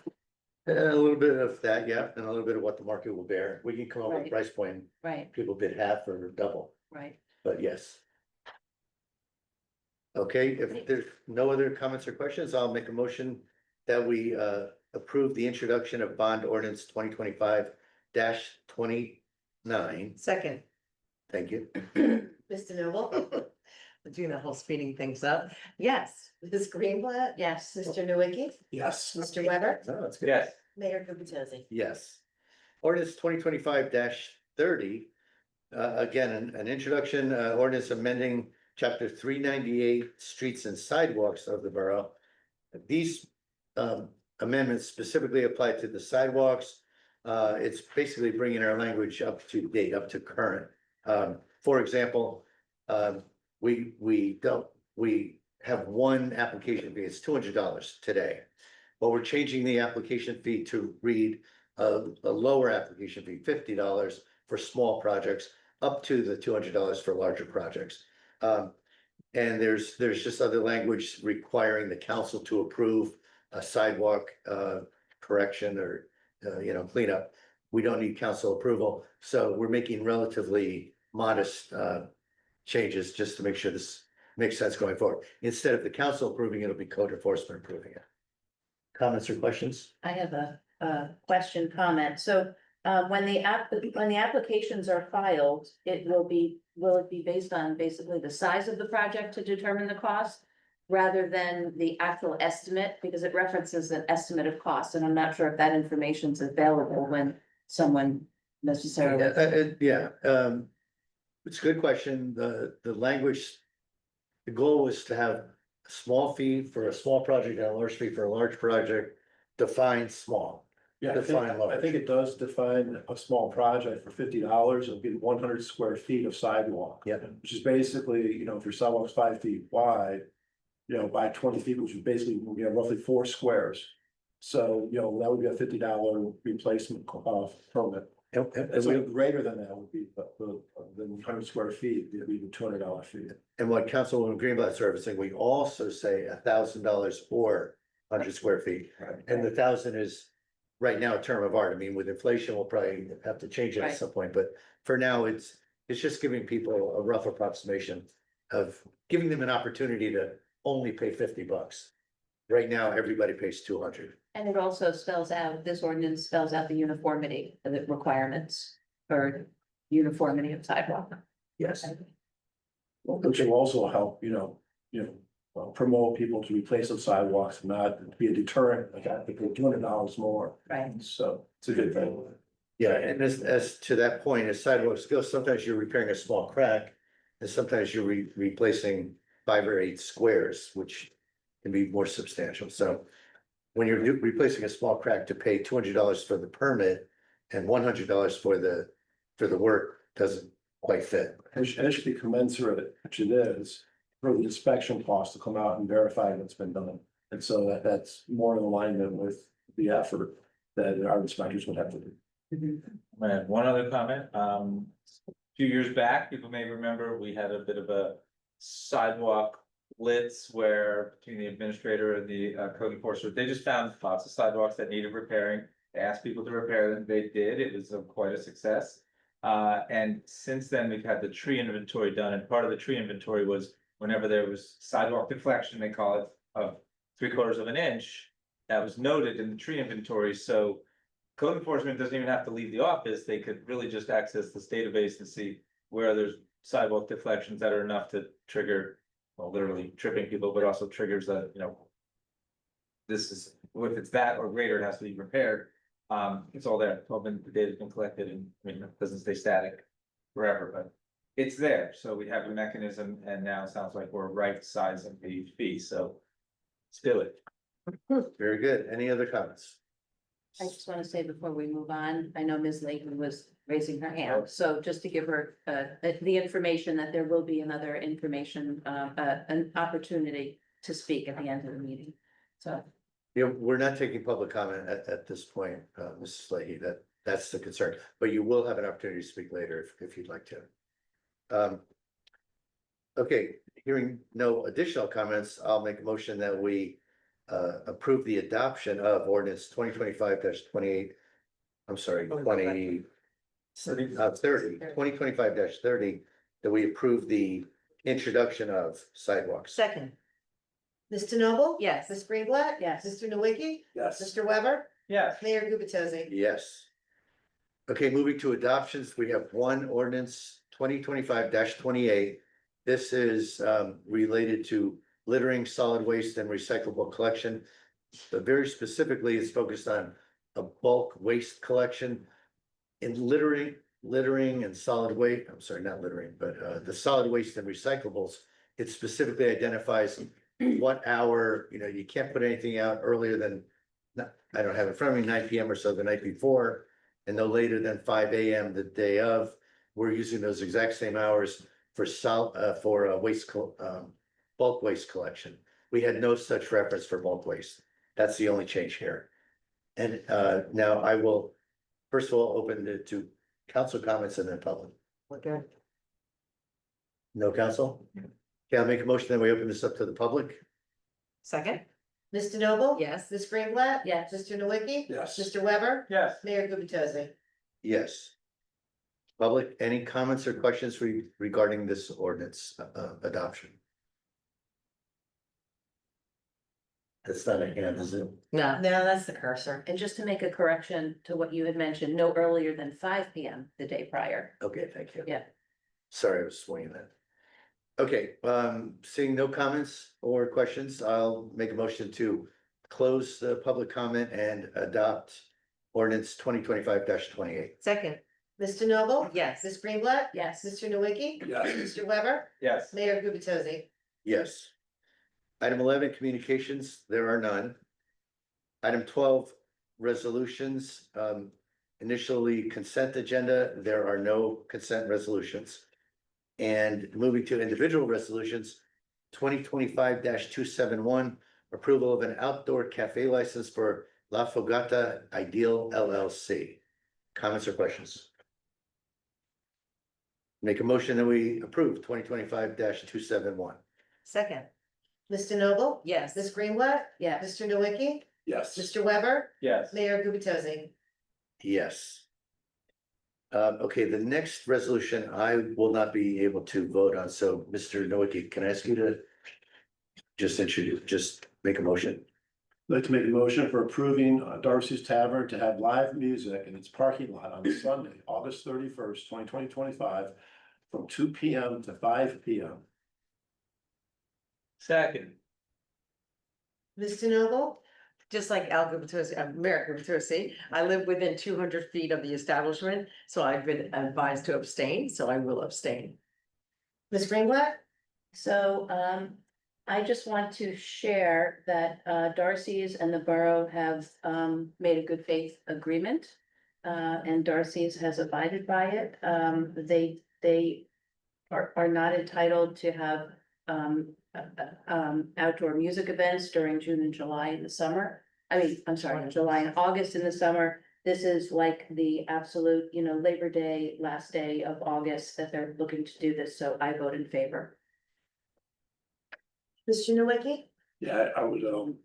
A little bit of that, yeah, and a little bit of what the market will bear. We can come up with a Right. price point, Right, people bid half or double, right. but yes. Okay, if there's no other comments or questions, I'll make a motion that we approve the introduction of bond ordinance 2025-29. Second, Thank you. Mr. Noble, doing the whole speeding things up. Yes. Ms. Greenblatt, Yes. Mr. Nowicki, Yes. Mr. Weber, No, that's good. Yes. Mayor Gubatosi. Yes. Ordinance 2025-30. Again, an introduction, ordinance amending chapter 398, streets and sidewalks of the borough. These amendments specifically apply to the sidewalks. It's basically bringing our language up to date, up to current. For example, we have one application fee, it's $200 today. But we're changing the application fee to read a lower application fee, $50 for small projects, up to the $200 for larger projects. And there's just other language requiring the council to approve a sidewalk correction or cleanup. We don't need council approval, so we're making relatively modest changes just to make sure this makes sense going forward. Instead of the council approving it, it'll be code enforcement approving it. Comments or questions? I have a question, comment. So when the applications are filed, will it be based on basically the size of the project to determine the cost? Rather than the actual estimate, because it references an estimate of cost, and I'm not sure if that information is available when someone necessarily. It's a good question. The language. The goal was to have a small fee for a small project and a large fee for a large project. Define small. Yeah, Define large. I think it does define a small project for $50, it'll be 100 square feet of sidewalk. Yeah. Which is basically, if your sidewalk's 5 feet wide, by 20 feet, which is basically, roughly 4 squares. So, that would be a $50 replacement permit. And so greater than that would be the 100 square feet, it'd be the $200 fee. And what Councilwoman Greenblatt is referencing, we also say $1,000 for 100 square feet. Right. And the 1,000 is right now a term of art. I mean, with inflation, we'll probably have to change it at Right. some point, but for now, it's just giving people a rough approximation of giving them an opportunity to only pay $50. Right now, everybody pays 200. And it also spells out, this ordinance spells out the uniformity of the requirements for uniformity of sidewalk. Yes. Which will also help, promote people to replace those sidewalks and not be a deterrent, like I think $200 more. Right. So it's a good thing. Yeah, and as to that point, as sidewalks go, sometimes you're repairing a small crack, and sometimes you're replacing 5 or 8 squares, which can be more substantial. So when you're replacing a small crack, to pay $200 for the permit and $100 for the work doesn't quite fit. And it should be commensurate, which it is, for the inspection cost to come out and verify that's been done. And so that's more in alignment with the effort that our inspectors would have to do. I'm gonna have one other comment. A few years back, people may remember, we had a bit of a sidewalk blitz where between the administrator and the code enforcer, they just found lots of sidewalks that needed repairing. They asked people to repair them. They did. It was quite a success. And since then, we've had the tree inventory done, and part of the tree inventory was whenever there was sidewalk deflection, they call it, of 3/4 of an inch, that was noted in the tree inventory. So code enforcement doesn't even have to leave the office. They could really just access this database and see where there's sidewalk deflections that are enough to trigger, well, literally tripping people, but also triggers that, this is, if it's that or greater, it has to be repaired. It's all there. It's all been, the data's been collected, and I mean, it doesn't stay static forever, but it's there. So we have a mechanism, and now it sounds like we're right sizing the fee, so let's do it. Very good. Any other comments? I just want to say before we move on, I know Ms. Layton was raising her hand, so just to give her the information that there will be another information, an opportunity to speak at the end of the meeting. So, Yeah, we're not taking public comment at this point, Mrs. Leahy, that's the concern, but you will have an opportunity to speak later if you'd like to. Okay, hearing no additional comments, I'll make a motion that we approve the adoption of ordinance 2025-28. I'm sorry, 2025-30, that we approve the introduction of sidewalks. Second. Mr. Noble? yes. Ms. Greenblatt? Yes. Mr. Nowicki? Yes. Mr. Weber? Yes. Mayor Gubatosi? Yes. Okay, moving to adoptions, we have one ordinance 2025-28. This is related to littering, solid waste, and recyclable collection. But very specifically, it's focused on a bulk waste collection. In littering and solid waste, I'm sorry, not littering, but the solid waste and recyclables it specifically identifies what hour, you can't put anything out earlier than, I don't have it in front of me, 9 p.m. or so the night before, and no later than 5 a.m. the day of. We're using those exact same hours for bulk waste collection. We had no such reference for bulk waste. That's the only change here. And now I will, first of all, open it to council comments and then public. Okay. No council? Okay, I'll make a motion that we open this up to the public. Second? Mr. Noble? Yes. Ms. Greenblatt? Yes. Mr. Nowicki? Yes. Mr. Weber? Yes. Mayor Gubatosi? Yes. Public, any comments or questions regarding this ordinance adoption? That's not a hand, is it? No. No, that's the cursor. And just to make a correction to what you had mentioned, no earlier than 5 p.m. the day prior. Okay, thank you. Yeah. Sorry, I was swinging that. Okay, seeing no comments or questions, I'll make a motion to close the public comment and adopt ordinance 2025-28. Second? Mr. Noble? Yes. Ms. Greenblatt? Yes. Mr. Nowicki? Yes. Mr. Weber? Yes. Mayor Gubatosi? Yes. Item 11, communications, there are none. Item 12, resolutions, initially consent agenda, there are no consent resolutions. And moving to individual resolutions, 2025-271, approval of an outdoor cafe license for La Fogata Ideal LLC. Comments or questions? Make a motion that we approve 2025-271. Second? Mr. Noble? Yes. Ms. Greenblatt? Yes. Mr. Nowicki? Yes. Mr. Weber? Yes. Mayor Gubatosi? Yes. Okay, the next resolution I will not be able to vote on, so Mr. Nowicki, can I ask you to just make a motion? I'd like to make a motion for approving Darcy's Tavern to have live music in its parking lot on Sunday, August 31st, 2025, from 2 p.m. to 5 p.m. Second. Mr. Noble? Just like Al Gubatosi, Mayor Gubatosi, I live within 200 feet of the establishment, so I've been advised to abstain, so I will abstain. Ms. Greenblatt? So, I just want to share that, Darcy's and the borough have, made a good faith agreement. And Darcy's has abided by it. They are not entitled to have, outdoor music events during June and July in the summer. I'm sorry, July and August in the summer. This is like the absolute, Labor Day, last day of August that they're looking to do this, so I vote in favor. Mr. Nowicki? Yeah, I would, I'll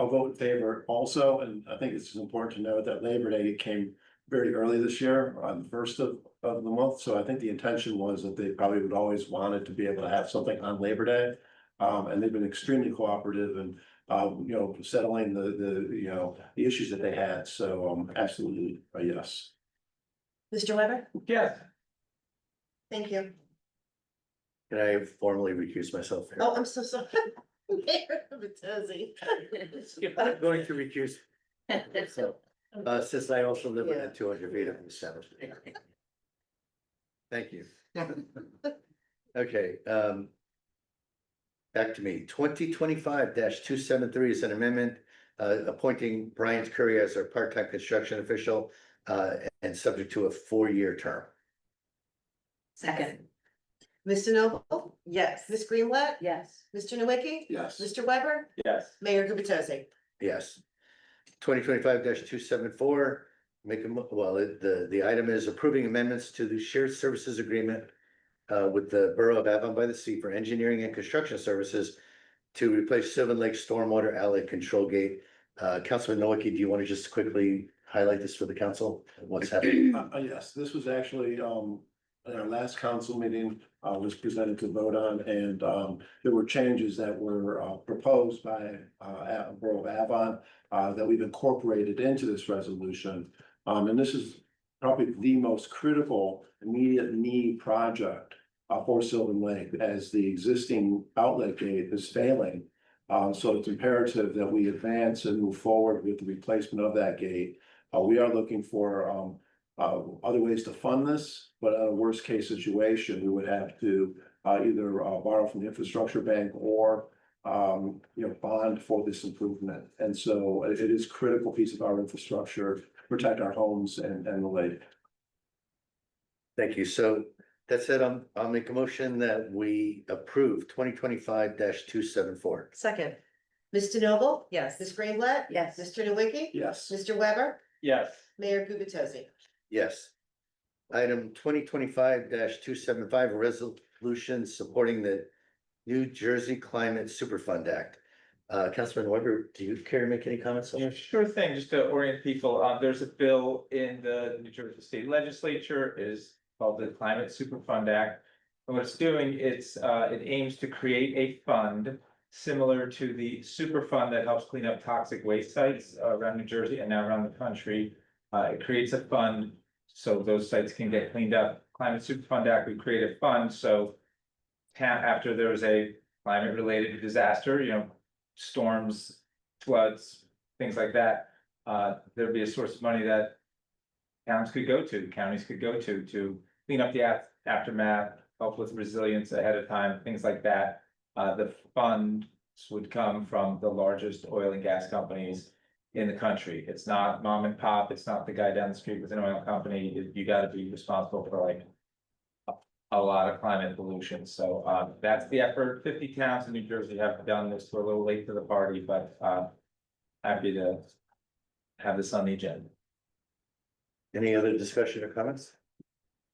vote in favor also, and I think it's important to note that Labor Day came very early this year, on the first of the month, so I think the intention was that they probably would always wanted to be able to have something on Labor Day. And they've been extremely cooperative and, settling the issues that they had, so, absolutely, yes. Mr. Weber? Yes. Thank you. Can I formally recuse myself here? Oh, I'm so sorry. Mayor Gubatosi? I'm going to recuse, so, since I also live within 200 feet of the establishment. Thank you. Okay, back to me. 2025-273 is an amendment appointing Brian Curry as our part-time construction official and subject to a 4-year term. Second, Mr. Noble? Yes. Ms. Greenblatt? yes. Mr. Nowicki? Yes. Mr. Weber? Yes. Mayor Gubatosi? Yes. 2025-274, the item is approving amendments to the shared services agreement with the Borough of Avon by the Sea for engineering and construction services to replace Sylvan Lake Stormwater Alley Control Gate. Councilman Nowicki, do you want to just quickly highlight this for the council? What's happening? Yes, this was actually, in our last council meeting, was presented to vote on, and, there were changes that were, proposed by, Borough of Avon, that we've incorporated into this resolution. And this is probably the most critical immediate need project, for Sylvan Lake, as the existing outlet gate is failing. So it's imperative that we advance and move forward with the replacement of that gate. We are looking for, other ways to fund this, but in a worst case situation, we would have to either borrow from the infrastructure bank or bond for this improvement. And so it is a critical piece of our infrastructure, protect our homes and the lake. Thank you. So that's it. I'll make a motion that we approve 2025-274. Second, Ms. DeNoble? yes. Ms. Greenblatt? Yes. Mr. Nowicki? Yes. Mr. Weber? Yes. Mayor Gubatosi? Yes. Item 2025-275, a resolution supporting the New Jersey Climate Superfund Act. Councilman Weber, do you care to make any comments? Yeah, sure thing, just to orient people, there's a bill in the New Jersey State Legislature, it is called the Climate Superfund Act. And what it's doing, it aims to create a fund similar to the Superfund that helps clean up toxic waste sites around New Jersey and now around the country. It creates a fund so those sites can get cleaned up. Climate Superfund Act would create a fund, so after there's a climate related disaster, storms, floods, things like that, there'd be a source of money that towns could go to, counties could go to clean up the aftermath, help with resilience ahead of time, things like that. The funds would come from the largest oil and gas companies in the country. It's not mom and pop, it's not the guy down the street with an oil company. You gotta be responsible for like a lot of climate pollution. So that's the effort. 50 towns in New Jersey have done this. We're a little late to the party, but happy to have this on the agenda. Any other discussion or comments?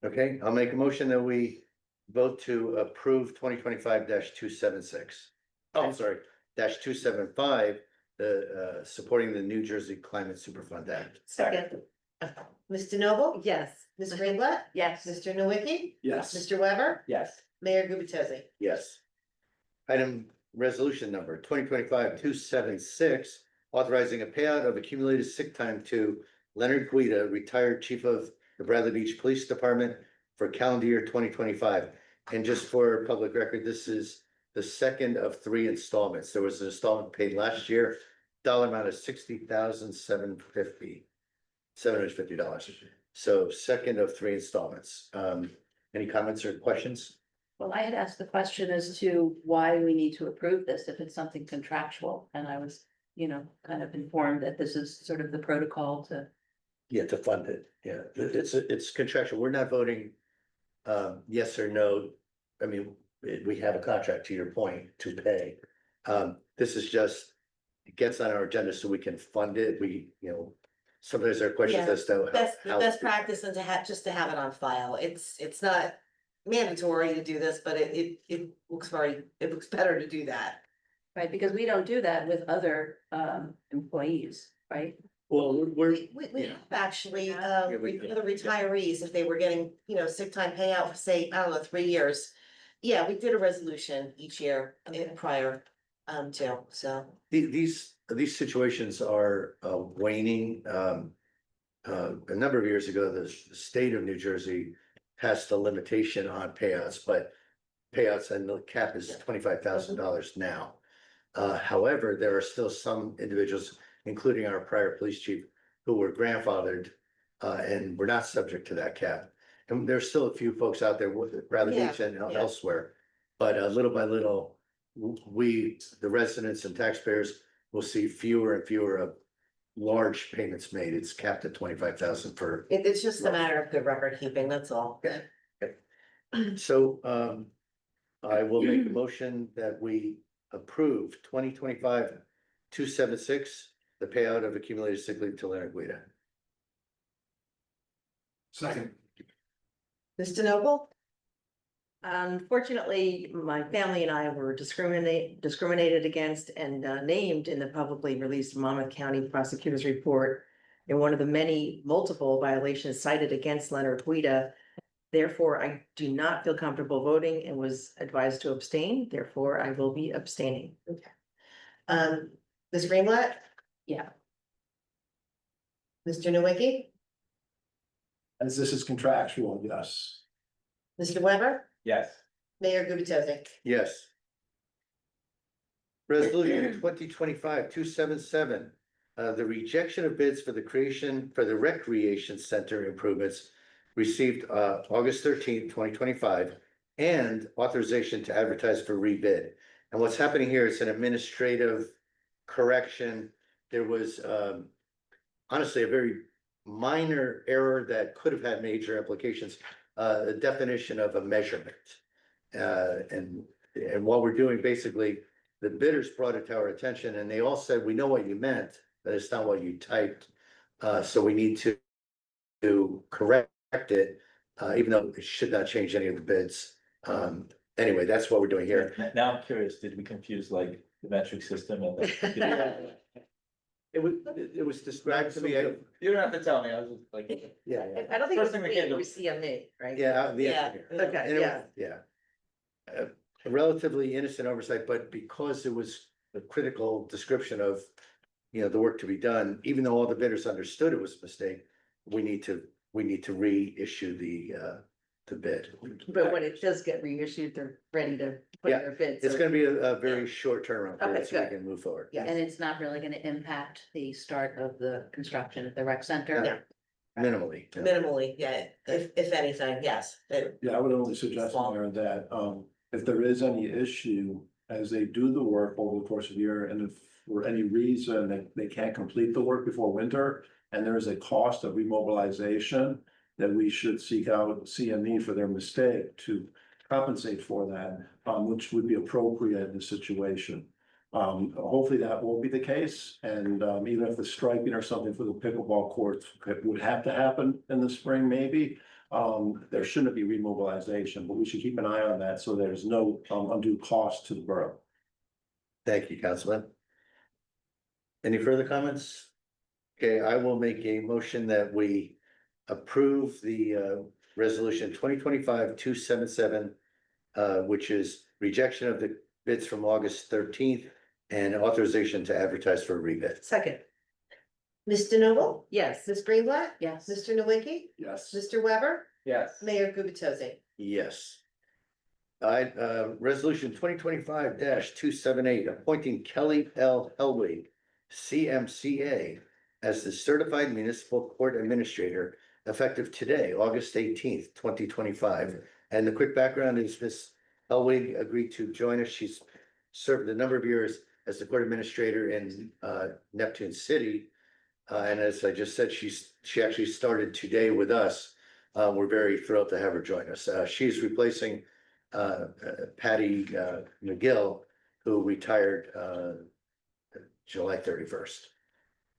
Okay, I'll make a motion that we vote to approve 2025-276. Oh, I'm sorry, -275, the supporting the New Jersey Climate Superfund Act. Second. Ms. DeNoble? Yes. Ms. Greenblatt? Yes. Mr. Nowicki? Yes. Mr. Weber? Yes. Mayor Gubatosi? Yes. Item resolution number 2025-276, authorizing a payout of accumulated sick time to Leonard Guida, retired chief of the Bradley Beach Police Department for calendar year 2025. And just for public record, this is the second of 3 installments. There was an installment paid last year, dollar amount of $60,750. $750. So second of 3 installments. Any comments or questions? Well, I had asked the question as to why we need to approve this if it's something contractual, and I was, kind of informed that this is sort of the protocol to. Yeah, to fund it. Yeah, it's contractual. We're not voting yes or no. I mean, we have a contract, to your point, to pay. This is just, it gets on our agenda so we can fund it. Sometimes there are questions Yeah, as to That's the how. best practice and just to have it on file. It's not mandatory to do this, but it looks better to do that. Right, because we don't do that with other employees, right? Well, We have actually, we for the retirees, if they were getting, sick time payout for say, I don't know, 3 years. Yeah, we did a resolution each year prior to, so. these situations are waning. A number of years ago, the state of New Jersey passed a limitation on payouts, but payouts and the cap is $25,000 now. However, there are still some individuals, including our prior police chief, who were grandfathered and were not subject to that cap. And there's still a few folks out there with Bradley Beach and elsewhere, but little by little, we, the residents and taxpayers, will see fewer and fewer of large payments made. It's capped at 25,000 for. It's just a matter of good record keeping, that's all. So I will make a motion that we approve 2025-276, the payout of accumulated sick leave to Leonard Guida. Second. Mr. Noble? Unfortunately, my family and I were discriminated against and named in the publicly released Monmouth County Prosecutor's Report in one of the many multiple violations cited against Leonard Guida. Therefore, I do not feel comfortable voting and was advised to abstain. Therefore, I will be abstaining. Ms. Greenblatt? Yeah. Mr. Nowicki? As this is contractual, yes. Mr. Weber? Yes. Mayor Gubatosi? Yes. Resolution 2025-277, the rejection of bids for the recreation center improvements received August 13th, 2025. and authorization to advertise for rebid. And what's happening here is an administrative correction. There was honestly a very minor error that could have had major implications, the definition of a measurement. And what we're doing, basically, the bidders brought it to our attention and they all said, we know what you meant, but it's not what you typed. So we need to correct it, even though it should not change any of the bids. Anyway, that's what we're doing here. Now I'm curious, did we confuse like the metric system and the? It was described to me, You don't have to tell me, I was just like. yeah, I don't think it was First thing that me, came it to- was CME, right? yeah, the Yeah, engineer. okay, And it was- yeah. Yeah. A relatively innocent oversight, but because it was a critical description of, the work to be done, even though all the bidders understood it was a mistake, we need to reissue the bid. But when it does get reissued, they're ready to put Yeah, their bids. It's gonna be a very short turnaround period, Okay, so we good. can move forward. Yeah. And it's not really gonna impact the start of the construction at the rec center? No. Minimally. yeah. Minimally, yeah, if anything, yes. Yeah, I would only suggest, Mayor, that if there is any issue as they do the work over the course of the year, and if for any reason they can't complete the work before winter, and there is a cost of remobilization, that we should seek out CME for their mistake to compensate for that, which would be appropriate in the situation. Hopefully that won't be the case, and even if the striping or something for the pickleball courts would have to happen in the spring, maybe. There shouldn't be remobilization, but we should keep an eye on that so there's no undue cost to the borough. Thank you, Councilman. Any further comments? Okay, I will make a motion that we approve the resolution 2025-277, which is rejection of the bids from August 13th and authorization to advertise for a rebid. Second, Mr. Noble? yes. Ms. Greenblatt? Yes. Mr. Nowicki? Yes. Mr. Weber? Yes. Mayor Gubatose? Yes. Resolution 2025-278, appointing Kelly L. Helwig, CMCA, as the certified municipal court administrator effective today, August 18th, 2025. And the quick background is Ms. Helwig agreed to join us. She's served a number of years as the court administrator in Neptune City. And as I just said, she actually started today with us. We're very thrilled to have her join us. She's replacing Patty McGill, who retired July 31st.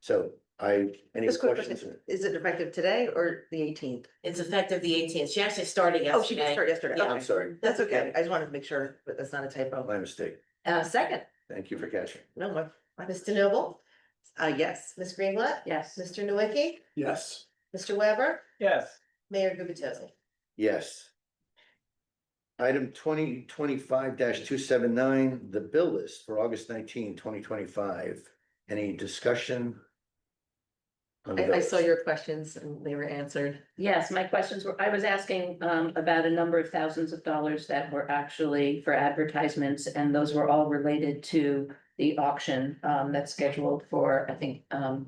So any Just quick questions? question, is it effective today or the 18th? It's effective the 18th. She actually started Oh, she did yesterday. start yesterday. Yeah. I'm Okay. sorry, That's okay. I just wanted to make sure, but that's not a typo. my mistake. Second, Thank you for catching. no, what? Mr. Noble? Yes. Ms. Greenblatt? Yes. Mr. Nowicki? Yes. Mr. Weber? Yes. Mayor Gubatose? Yes. Item 2025-279, the bill list for August 19, 2025. Any discussion? on the I saw bills? your questions and they were answered. Yes, my questions were, I was asking about a number of thousands of dollars that were actually for advertisements, and those were all related to the auction that's scheduled for, I think,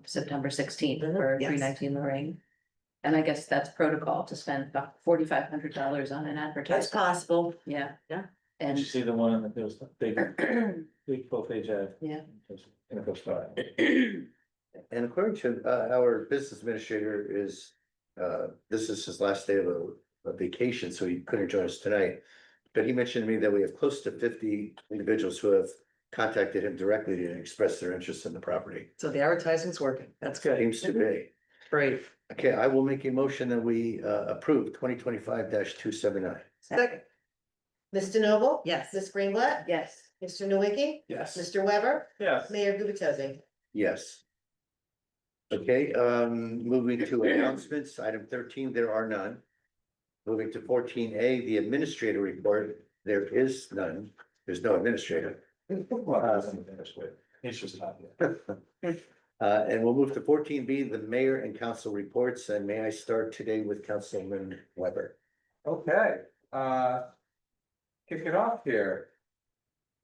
September 16th for Yes. 319 Lorraine. And I guess that's protocol to spend about $4,500 on an That's advertisement, possible. yeah. Yeah. Did you And see the one that there was the big full page ad? Yeah. In the first part. And according to our business administrator is, this is his last day of a vacation, so he couldn't join us tonight. But he mentioned to me that we have close to 50 individuals who have contacted him directly to express their interest in the property. So the advertising's working. That's good. Seems to be. Great. Okay, I will make a motion that we approve 2025-279. Second, Mr. Noble? yes. Ms. Greenblatt? yes, Mr. Nowicki? Yes. Mr. Weber? Yes. Mayor Gubatose? Yes. Okay, moving to announcements, item 13, there are none. Moving to 14A, the administrator report, there is none, there's no administrator. It's just not yet. And we'll move to 14B, the mayor and council reports, and may I start today with Councilman Weber? Okay, kick it off here.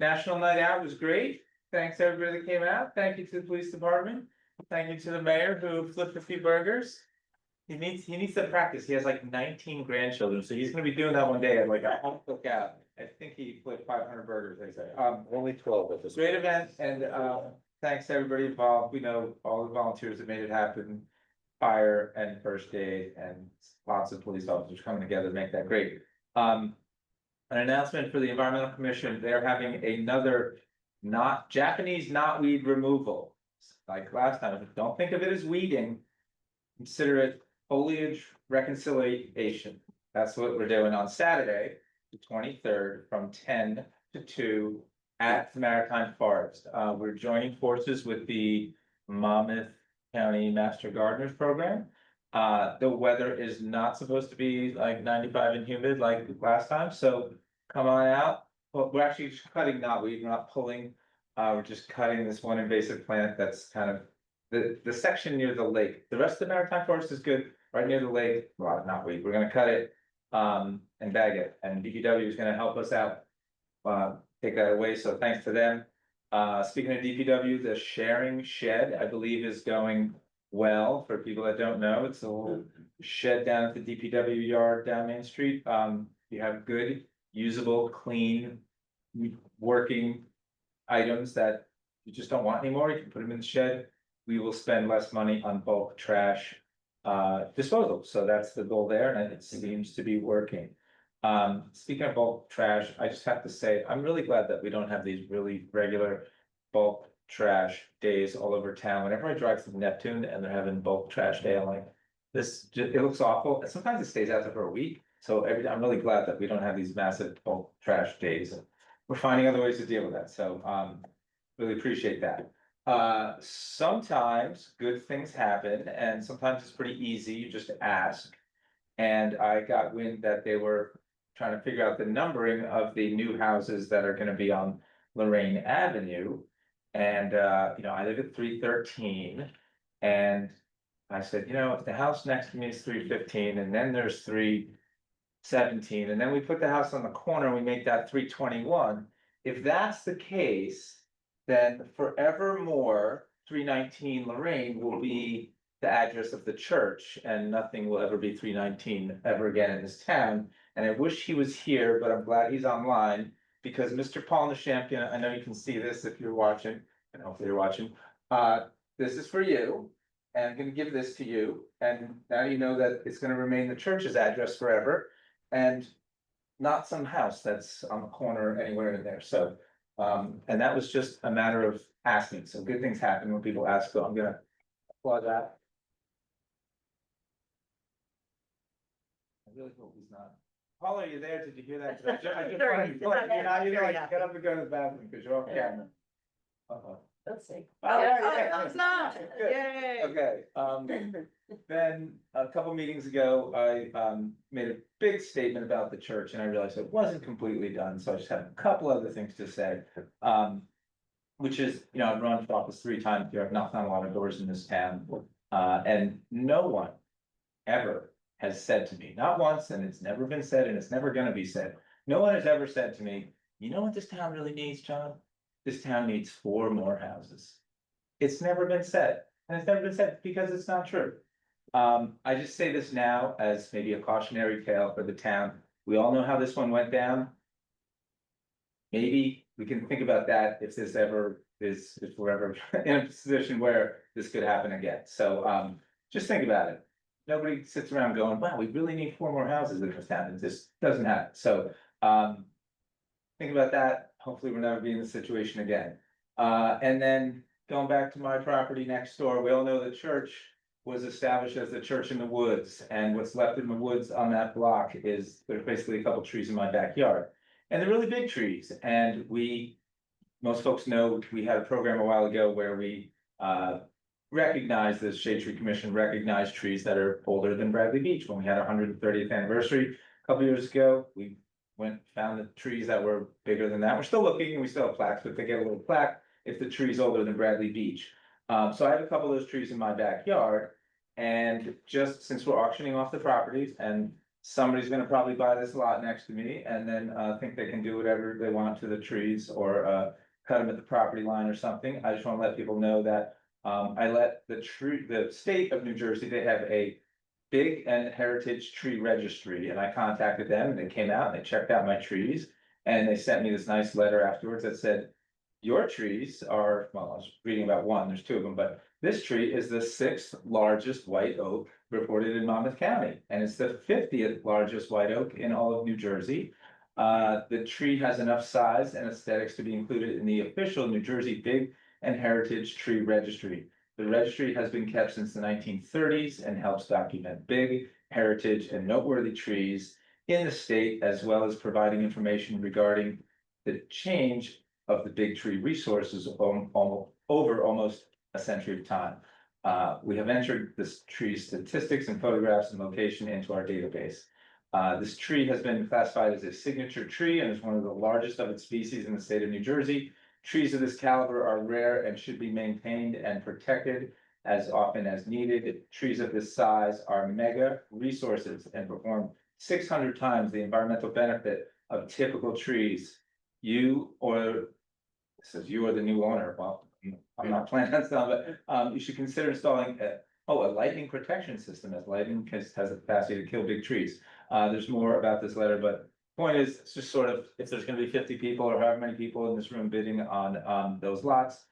National Night Out was great. Thanks to everybody that came out. Thank you to the police department. Thank you to the mayor who flipped a few burgers. He needs to practice. He has like 19 grandchildren, so he's gonna be doing that one day at like a home cookout. I think he flipped 500 burgers, they say. Only 12 at this. Great event, and thanks to everybody involved. We know all the volunteers that made it happen. Fire and first aid and lots of police officers coming together to make that great. An announcement for the Environmental Commission, they're having another Japanese knotweed removal. Like last time, don't think of it as weeding. Consider it foliage reconciliation. That's what we're doing on Saturday, the 23rd, from 10 to 2 at the Maritime Forest. We're joining forces with the Monmouth County Master Gardeners Program. The weather is not supposed to be like 95 and humid like last time, so come on out. Well, we're actually just cutting knotweed, we're not pulling. We're just cutting this one invasive plant that's kind of the section near the lake. The rest of the Maritime Forest is good, right near the lake, a lot of knotweed. We're gonna cut it and bag it, and DPW is gonna help us out. Take that away, so thanks to them. Speaking of DPW, the sharing shed, I believe, is going well. For people that don't know, it's a little shed down at the DPW yard down Main Street. You have good, usable, clean, working items that you just don't want anymore. You can put them in the shed. We will spend less money on bulk trash disposal. So that's the goal there, and it seems to be working. Speaking of bulk trash, I just have to say, I'm really glad that we don't have these really regular bulk trash days all over town. Whenever I drive through Neptune and they're having bulk trash day, I'm like, it looks awful. And sometimes it stays out there for a week. So I'm really glad that we don't have these massive bulk trash days. We're finding other ways to deal with that. So, really appreciate that. Sometimes good things happen, and sometimes it's pretty easy. You just ask. And I got wind that they were trying to figure out the numbering of the new houses that are gonna be on Lorraine Avenue. And, I live at 313, and I said, if the house next to me is 315, and then there's 317, and then we put the house on the corner, and we make that 321. If that's the case, then forevermore, 319 Lorraine will be the address of the church, and nothing will ever be 319 ever again in this town. And I wish he was here, but I'm glad he's online, because Mr. Paul Champion, I know you can see this if you're watching, and hopefully you're watching. This is for you, and I'm gonna give this to you, and now you know that it's gonna remain the church's address forever, and not some house that's on the corner anywhere in there. So, and that was just a matter of asking. So good things happen when people ask, so I'm gonna applaud that. I really hope he's not. Paul, are you there? Did you hear that? I just wanted to put you know, get up and go to the bathroom because you're off camera. Uh-oh. Let's see. Oh, yeah. Thumbs up. Good. Yay. Okay, then a couple meetings ago, I made a big statement about the church, and I realized it wasn't completely done, so I just have a couple other things to say. Which is, I've run for office 3 times here, I've knocked on a lot of doors in this town, and no one ever has said to me, not once, and it's never been said, and it's never gonna be said. No one has ever said to me, you know what this town really needs, John? This town needs 4 more houses. It's never been said, and it's never been said because it's not true. I just say this now as maybe a cautionary tale for the town. We all know how this one went down. Maybe we can think about that if this ever is, if we're ever in a position where this could happen again. So, just think about it. Nobody sits around going, wow, we really need 4 more houses in this town. It just doesn't happen. So, think about that. Hopefully we'll never be in this situation again. And then going back to my property next door, we all know the church was established as the church in the woods. And what's left in the woods on that block is there's basically a couple trees in my backyard. And they're really big trees. And most folks know, we had a program a while ago where we recognized, the Shade Tree Commission recognized trees that are older than Bradley Beach. When we had our 130th anniversary a couple years ago, we found the trees that were bigger than that. We're still looking, and we still have plaques, but they get a little plaque if the tree's older than Bradley Beach. So I have a couple of those trees in my backyard, and just since we're auctioning off the properties, and somebody's gonna probably buy this lot next to me, and then think they can do whatever they want to the trees, or cut them at the property line or something. I just wanna let people know that I let the state of New Jersey, they have a Big and Heritage Tree Registry, and I contacted them, and they came out and they checked out my trees. And they sent me this nice letter afterwards that said, your trees are, well, I was reading about one, there's two of them, but this tree is the 6th largest white oak reported in Monmouth County, and it's the 50th largest white oak in all of New Jersey. The tree has enough size and aesthetics to be included in the official New Jersey Big and Heritage Tree Registry. The registry has been kept since the 1930s and helps document big, heritage, and noteworthy trees in the state, as well as providing information regarding the change of the big tree resources over almost a century of time. We have entered this tree statistics and photographs and location into our database. This tree has been classified as a signature tree and is one of the largest of its species in the state of New Jersey. Trees of this caliber are rare and should be maintained and protected as often as needed. Trees of this size are mega resources and perform 600 times the environmental benefit of typical trees. You or, it says you are the new owner, well, I'm not planning on selling, but you should consider installing a lightning protection system, as lightning has the capacity to kill big trees. There's more about this letter, but point is, it's just sort of, if there's gonna be 50 people or however many people in this room bidding on those lots,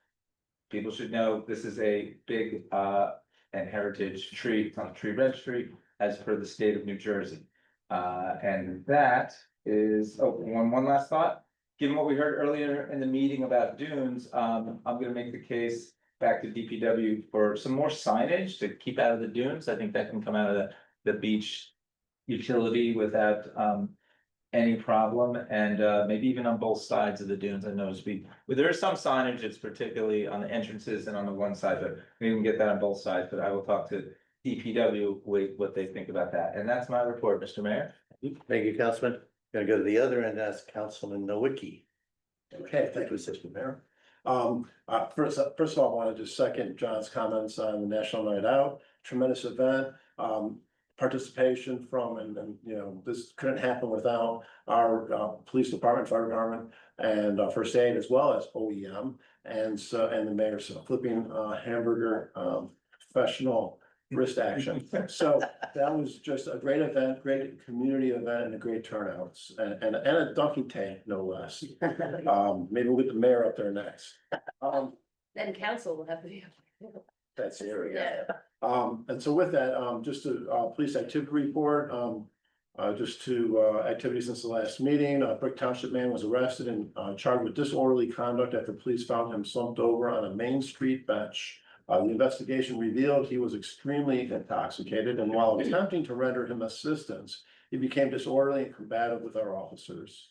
people should know this is a big and heritage tree, it's on the tree registry as per the state of New Jersey. And that is, one last thought. Given what we heard earlier in the meeting about dunes, I'm gonna make the case back to DPW for some more signage to keep out of the dunes. I think that can come out of the beach utility without any problem, and maybe even on both sides of the dunes. I noticed there is some signage, it's particularly on the entrances and on the one side, but we can get that on both sides, but I will talk to DPW with what they think about that. And that's my report, Mr. Mayor. Thank you, Councilman. Gonna go to the other end, that's Councilman Nowicki. Okay, thank you, Mr. Mayor. First of all, I wanted to second John's comments on the National Night Out, tremendous event. Participation from, and you know, this couldn't happen without our police department, fire department, and first aid, as well as OEM. And the mayor's flipping hamburger professional wrist action. So that was just a great event, great community event, and a great turnouts, and a dunking tank, no less. Maybe we'll get the mayor up there next. Then council will have to be. That's the area. And so with that, just a police activity report, activity since the last meeting, a Brick Township man was arrested and charged with disorderly conduct after police found him slumped over on a Main Street bench. The investigation revealed he was extremely intoxicated, and while attempting to render him assistance, he became disorderly and combative with our officers.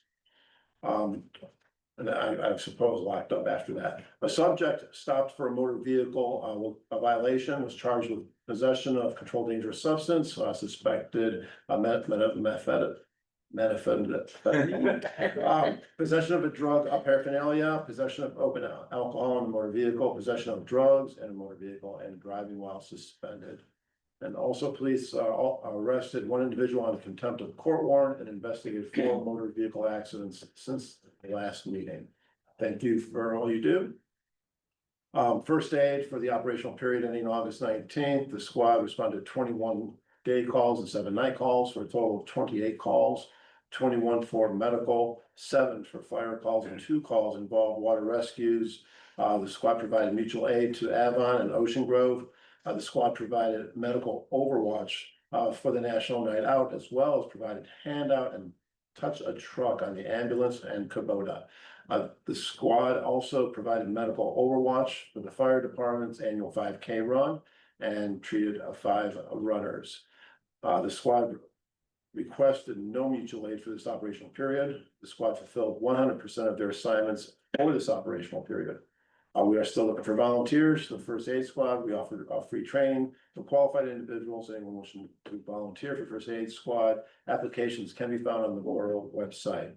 And I suppose locked up after that. A subject stopped for a motor vehicle, a violation, was charged with possession of controlled dangerous substance, suspected methamphetamine, possession of a drug, paraphernalia, possession of open alcohol in a motor vehicle, possession of drugs in a motor vehicle, and driving while suspended. And also police arrested one individual on contempt of court warrant and investigated 4 motor vehicle accidents since the last meeting. Thank you for all you do. First aid for the operational period ending August 19th, the squad responded to 21 day calls and 7 night calls for a total of 28 calls, 21 for medical, 7 for fire calls, and 2 calls involved water rescues. The squad provided mutual aid to Avon and Ocean Grove. The squad provided medical overwatch for the National Night Out, as well as provided handout and touch a truck on the ambulance and Kubota. The squad also provided medical overwatch for the fire department's annual 5K run and treated 5 runners. The squad requested no mutual aid for this operational period. The squad fulfilled 100% of their assignments for this operational period. We are still looking for volunteers. The first aid squad, we offered free training for qualified individuals. Anyone wishing to volunteer for first aid squad, applications can be found on the borough website.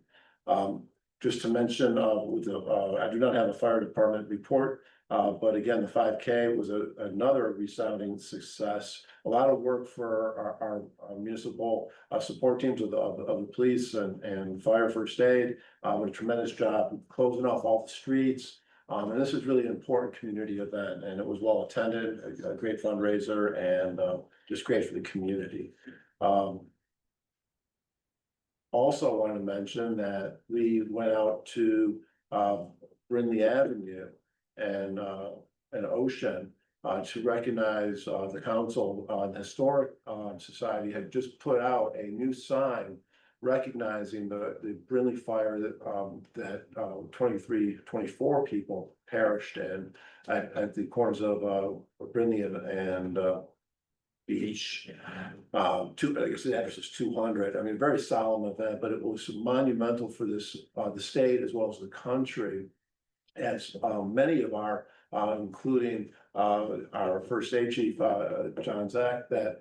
Just to mention, I do not have a fire department report, but again, the 5K was another resounding success. A lot of work for our municipal support teams of the police and fire first aid. A tremendous job closing off all the streets. And this is really an important community event, and it was well attended, a great fundraiser, and just great for the community. Also want to mention that we went out to Brindley Avenue and Ocean to recognize the council. The Historic Society had just put out a new sign recognizing the Brindley fire that 24 people perished in at the corners of Brindley and Beach. I guess the address is 200. I mean, very solemn event, but it was monumental for this the state as well as the country. As many of our, including our first aid chief, John Zach, that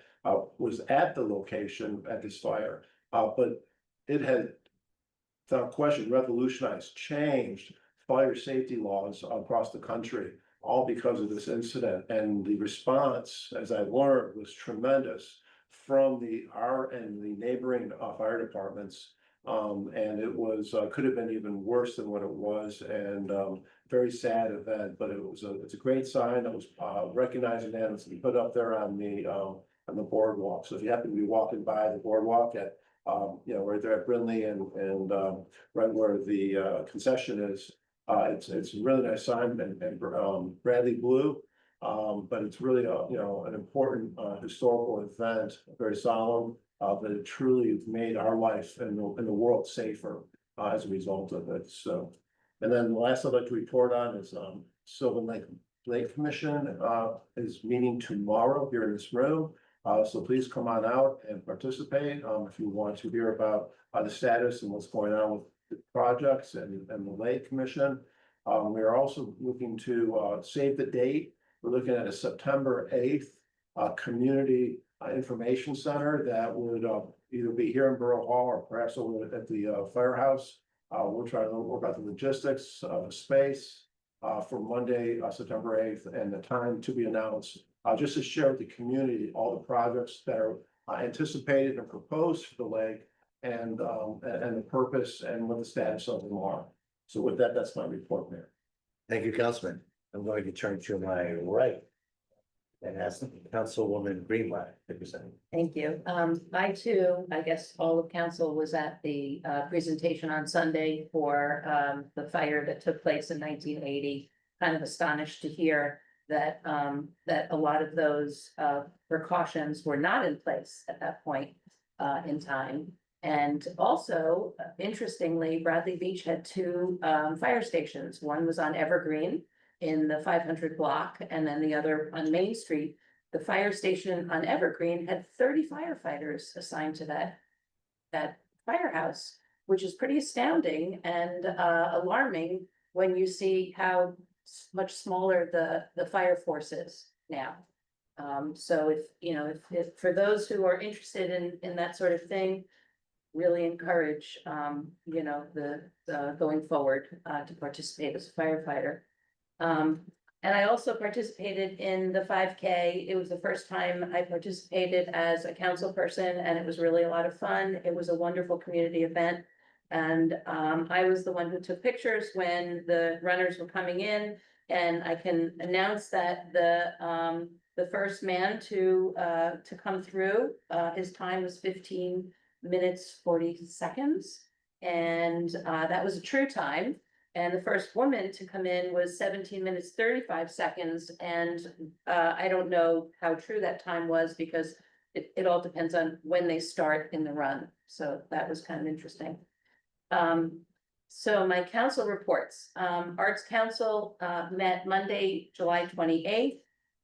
was at the location at this fire. But it had, without question, revolutionized, changed fire safety laws across the country, all because of this incident. And the response, as I learned, was tremendous from our and the neighboring fire departments. And it was, could have been even worse than what it was, and very sad event, but it's a great sign that was recognizing that. It's put up there on the boardwalk. So if you happen to be walking by the boardwalk at, right there at Brindley and right where the concession is, it's a really nice sign, and Bradley Blue. But it's really an important historical event, very solemn, but it truly made our life and the world safer as a result of it. So, and then the last I'd like to report on is Sylvan Lake Commission is meeting tomorrow here in this room. So please come on out and participate if you want to hear about the status and what's going on with the projects and the Lake Commission. We are also looking to save the date. We're looking at a September 8th community information center that would either be here in Borough Hall or perhaps over at the firehouse. We're trying to work out the logistics of the space for Monday, September 8th, and the time to be announced. Just to share with the community all the projects that are anticipated and proposed for the lake, and the purpose and what the status of them are. So with that, that's my report, Mayor. Thank you, Councilman. I'm going to turn to my right and ask Councilwoman Greenblatt to present. Thank you. I too, I guess all of council was at the presentation on Sunday for the fire that took place in 1980. Kind of astonished to hear that that a lot of those precautions were not in place at that point in time. And also, interestingly, Bradley Beach had two fire stations. One was on Evergreen in the 500 block, and then the other on Main Street. The fire station on Evergreen had 30 firefighters assigned to that firehouse, which is pretty astounding and alarming when you see how much smaller the fire force is now. So if for those who are interested in that sort of thing, really encourage the going forward to participate as a firefighter. And I also participated in the 5K. It was the first time I participated as a council person, and it was really a lot of fun. It was a wonderful community event. And I was the one who took pictures when the runners were coming in. And I can announce that the first man to come through, his time was 15 minutes, 40 seconds. And that was a true time. And the first woman to come in was 17 minutes, 35 seconds. And I don't know how true that time was, because it all depends on when they start in the run. So that was kind of interesting. So my council reports, Arts Council met Monday, July 28th.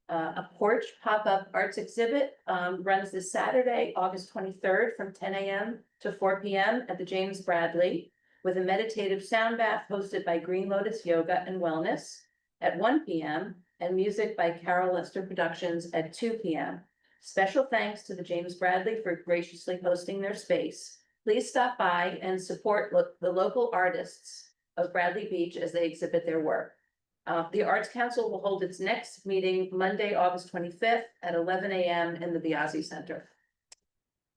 A porch pop-up arts exhibit runs this Saturday, August 23rd from 10 a.m. to 4 p.m. at the James Bradley, with a meditative sound bath hosted by Green Lotus Yoga and Wellness at 1 p.m. and music by Carol Lester Productions at 2 p.m. Special thanks to the James Bradley for graciously hosting their space. Please stop by and support the local artists of Bradley Beach as they exhibit their work. The Arts Council will hold its next meeting Monday, August 25th at 11 a.m. in the Biasi Center.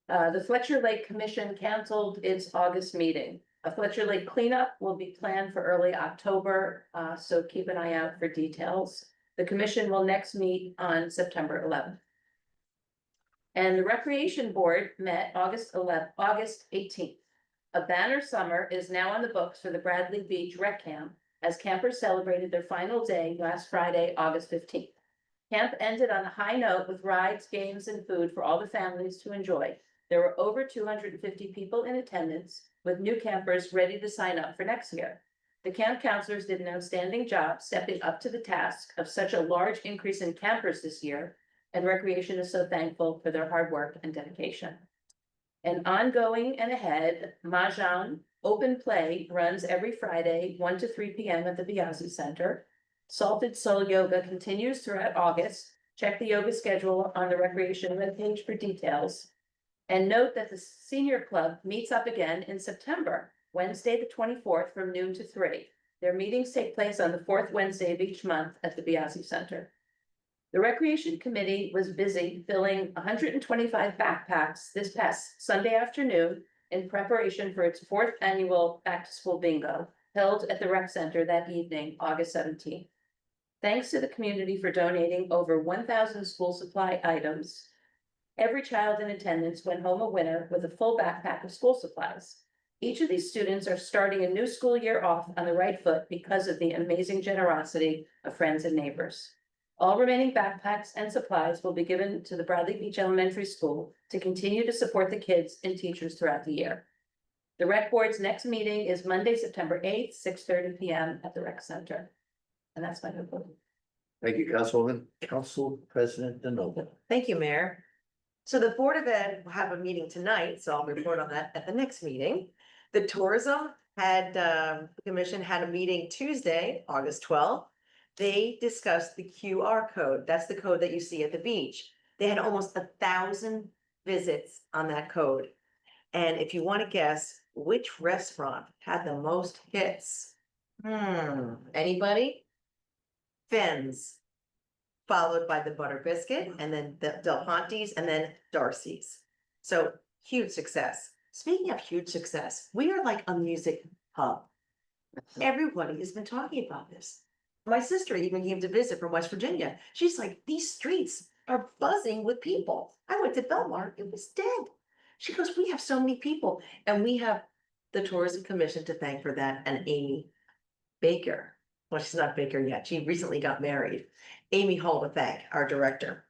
The Fletcher Lake Commission canceled its August meeting. A Fletcher Lake cleanup will be planned for early October, so keep an eye out for details. The commission will next meet on September 11th. And the Recreation Board met August 18th. A banner summer is now on the books for the Bradley Beach Rec Camp as campers celebrated their final day last Friday, August 15th. Camp ended on a high note with rides, games, and food for all the families to enjoy. There were over 250 people in attendance, with new campers ready to sign up for next year. The camp counselors did an outstanding job stepping up to the task of such a large increase in campers this year, and Recreation is so thankful for their hard work and dedication. And ongoing and ahead, Mahjong Open Play runs every Friday, 1 to 3 p.m. at the Biasi Center. Salted Soul Yoga continues throughout August. Check the yoga schedule on the Recreation webpage for details. And note that the Senior Club meets up again in September, Wednesday, the 24th, from noon to 3. Their meetings take place on the 4th Wednesday of each month at the Biasi Center. The Recreation Committee was busy filling 125 backpacks this past Sunday afternoon in preparation for its 4th annual Back to School Bingo, held at the Rec Center that evening, August 17th. Thanks to the community for donating over 1,000 school supply items. Every child in attendance went home a winner with a full backpack of school supplies. Each of these students are starting a new school year off on the right foot because of the amazing generosity of friends and neighbors. All remaining backpacks and supplies will be given to the Bradley Beach Elementary School to continue to support the kids and teachers throughout the year. The Rec Board's next meeting is Monday, September 8th, 6:30 p.m. at the Rec Center. And that's my report. Thank you, Councilwoman. Council President DeNoble. Thank you, Mayor. So the Board of Ed will have a meeting tonight, so I'll report on that at the next meeting. The tourism had, the commission had a meeting Tuesday, August 12th. They discussed the QR code. That's the code that you see at the beach. They had almost 1,000 visits on that code. And if you want to guess which restaurant had the most hits, anybody? Finn's, followed by the Butter Biscuit, and then the Del Ponte's, and then Darcy's. So huge success. Speaking of huge success, we are like a music hub. Everybody has been talking about this. My sister even came to visit from West Virginia. She's like, these streets are buzzing with people. I went to Belmar, it was dead. She goes, we have so many people, and we have the Tourism Commission to thank for that, and Amy Baker. Well, she's not Baker yet. She recently got married. Amy Hall to thank, our director.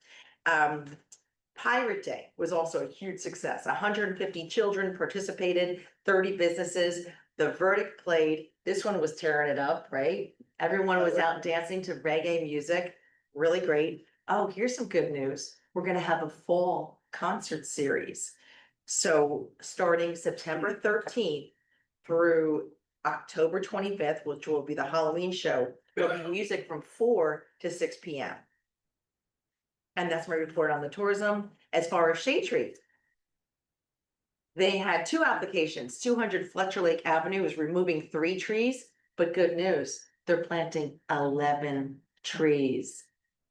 Pirate Day was also a huge success. 150 children participated, 30 businesses. The Verdict played. This one was tearing it up, right? Everyone was out dancing to reggae music. Really great. Oh, here's some good news. We're gonna have a fall concert series. So starting September 13th through October 25th, which will be the Halloween show, there'll be music from 4 to 6 p.m. And that's my report on the tourism. As far as Shade Tree, they had 2 applications. 200 Fletcher Lake Avenue is removing 3 trees, but good news, they're planting 11 trees.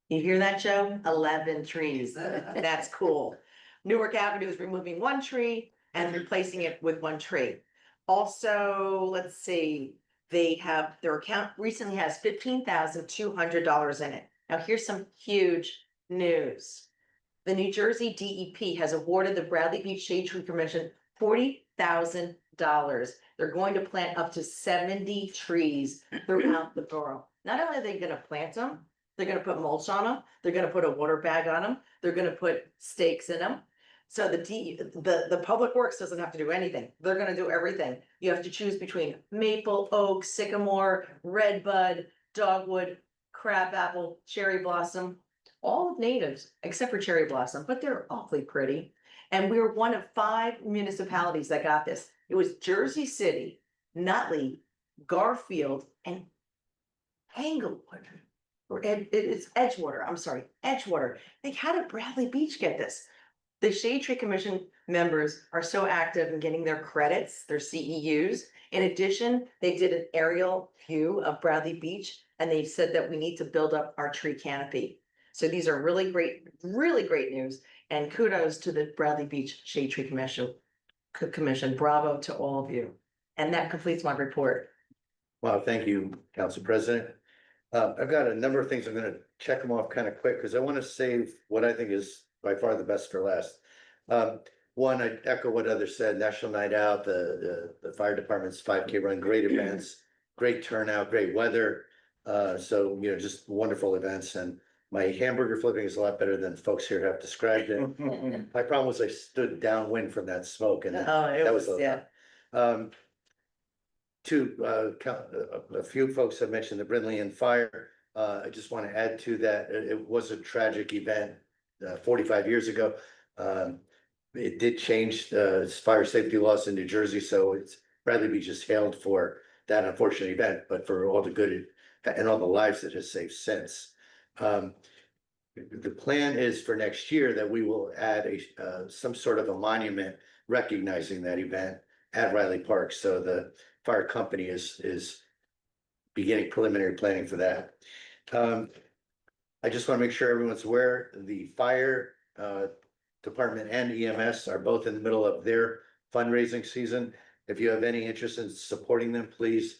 You hear that, Joe? 11 trees. That's cool. Newark Avenue is removing 1 tree and replacing it with 1 tree. Also, let's see, they have, their account recently has $15,200 in it. Now here's some huge news. The New Jersey DEP has awarded the Bradley Beach Shade Tree Commission $40,000. They're going to plant up to 70 trees throughout the borough. Not only are they gonna plant them, they're gonna put mulch on them, they're gonna put a water bag on them, they're gonna put stakes in them. So the Public Works doesn't have to do anything. They're gonna do everything. You have to choose between maple, oak, sycamore, redbud, dogwood, crabapple, cherry blossom, all natives except for cherry blossom, but they're awfully pretty. And we're one of 5 municipalities that got this. It was Jersey City, Nutley, Garfield, and Englewood. Or it's Edgewater, I'm sorry, Edgewater. Like, how did Bradley Beach get this? The Shade Tree Commission members are so active in getting their credits, their CEUs. In addition, they did an aerial view of Bradley Beach, and they said that we need to build up our tree canopy. So these are really great news, and kudos to the Bradley Beach Shade Tree Commission. Bravo to all of you. And that completes my report. Wow, thank you, Council President. I've got a number of things. I'm gonna check them off kind of quick because I want to save what I think is by far the best for last. One, I echo what others said, National Night Out, the fire department's 5K run, great events, great turnout, great weather. So, you know, just wonderful events, and my hamburger flipping is a lot better than folks here have described it. My problem was I stood downwind from that smoke and Oh, it that was, was yeah. a few folks have mentioned the Brinleyan fire. I just want to add to that, it was a tragic event 45 years ago. It did change fire safety laws in New Jersey, so it's Bradley Beach is hailed for that unfortunate event, but for all the good and all the lives it has saved since. The plan is for next year that we will add some sort of a monument recognizing that event at Riley Park. So the fire company is beginning preliminary planning for that. I just want to make sure everyone's aware, the fire department and EMS are both in the middle of their fundraising season. If you have any interest in supporting them, please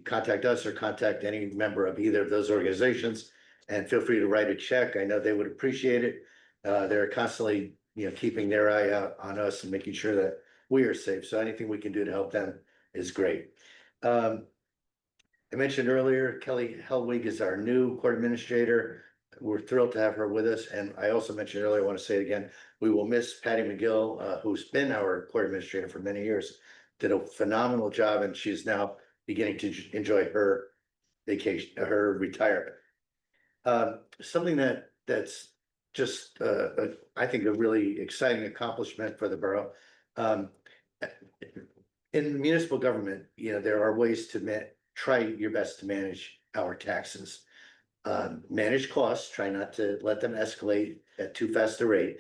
contact us or contact any member of either of those organizations, and feel free to write a check. I know they would appreciate it. They're constantly, you know, keeping their eye out on us and making sure that we are safe. So anything we can do to help them is great. I mentioned earlier, Kelly Helwig is our new court administrator. We're thrilled to have her with us. And I also mentioned earlier, I want to say it again, we will miss Patty McGill, who's been our court administrator for many years, did a phenomenal job, and she's now beginning to enjoy her vacation, her retirement. Something that's just, I think a really exciting accomplishment for the borough. In municipal government, you know, there are ways to try your best to manage our taxes. Manage costs, try not to let them escalate at too fast a rate,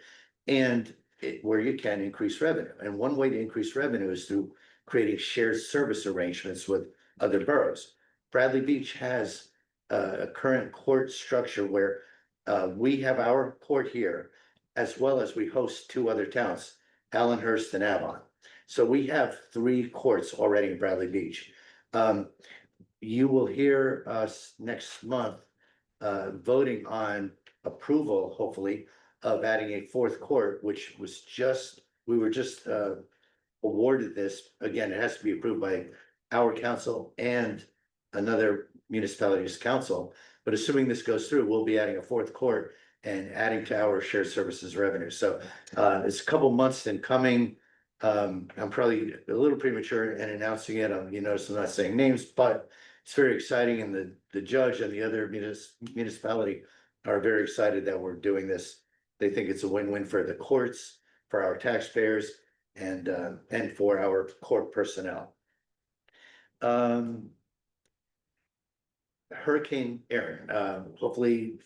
and where you can increase revenue. And one way to increase revenue is through creating shared service arrangements with other boroughs. Bradley Beach has a current court structure where we have our court here, as well as we host two other towns, Allenhurst and Avon. So we have 3 courts already in Bradley Beach. You will hear us next month voting on approval, hopefully, of adding a 4th court, which was we were just awarded this. Again, it has to be approved by our council and another municipality's council. But assuming this goes through, we'll be adding a 4th court and adding to our shared services revenue. So it's a couple months in coming. I'm probably a little premature in announcing it. You notice I'm not saying names, but it's very exciting, and the judge and the other municipality are very excited that we're doing this. They think it's a win-win for the courts, for our taxpayers, and for our court personnel. Hurricane Erin, hopefully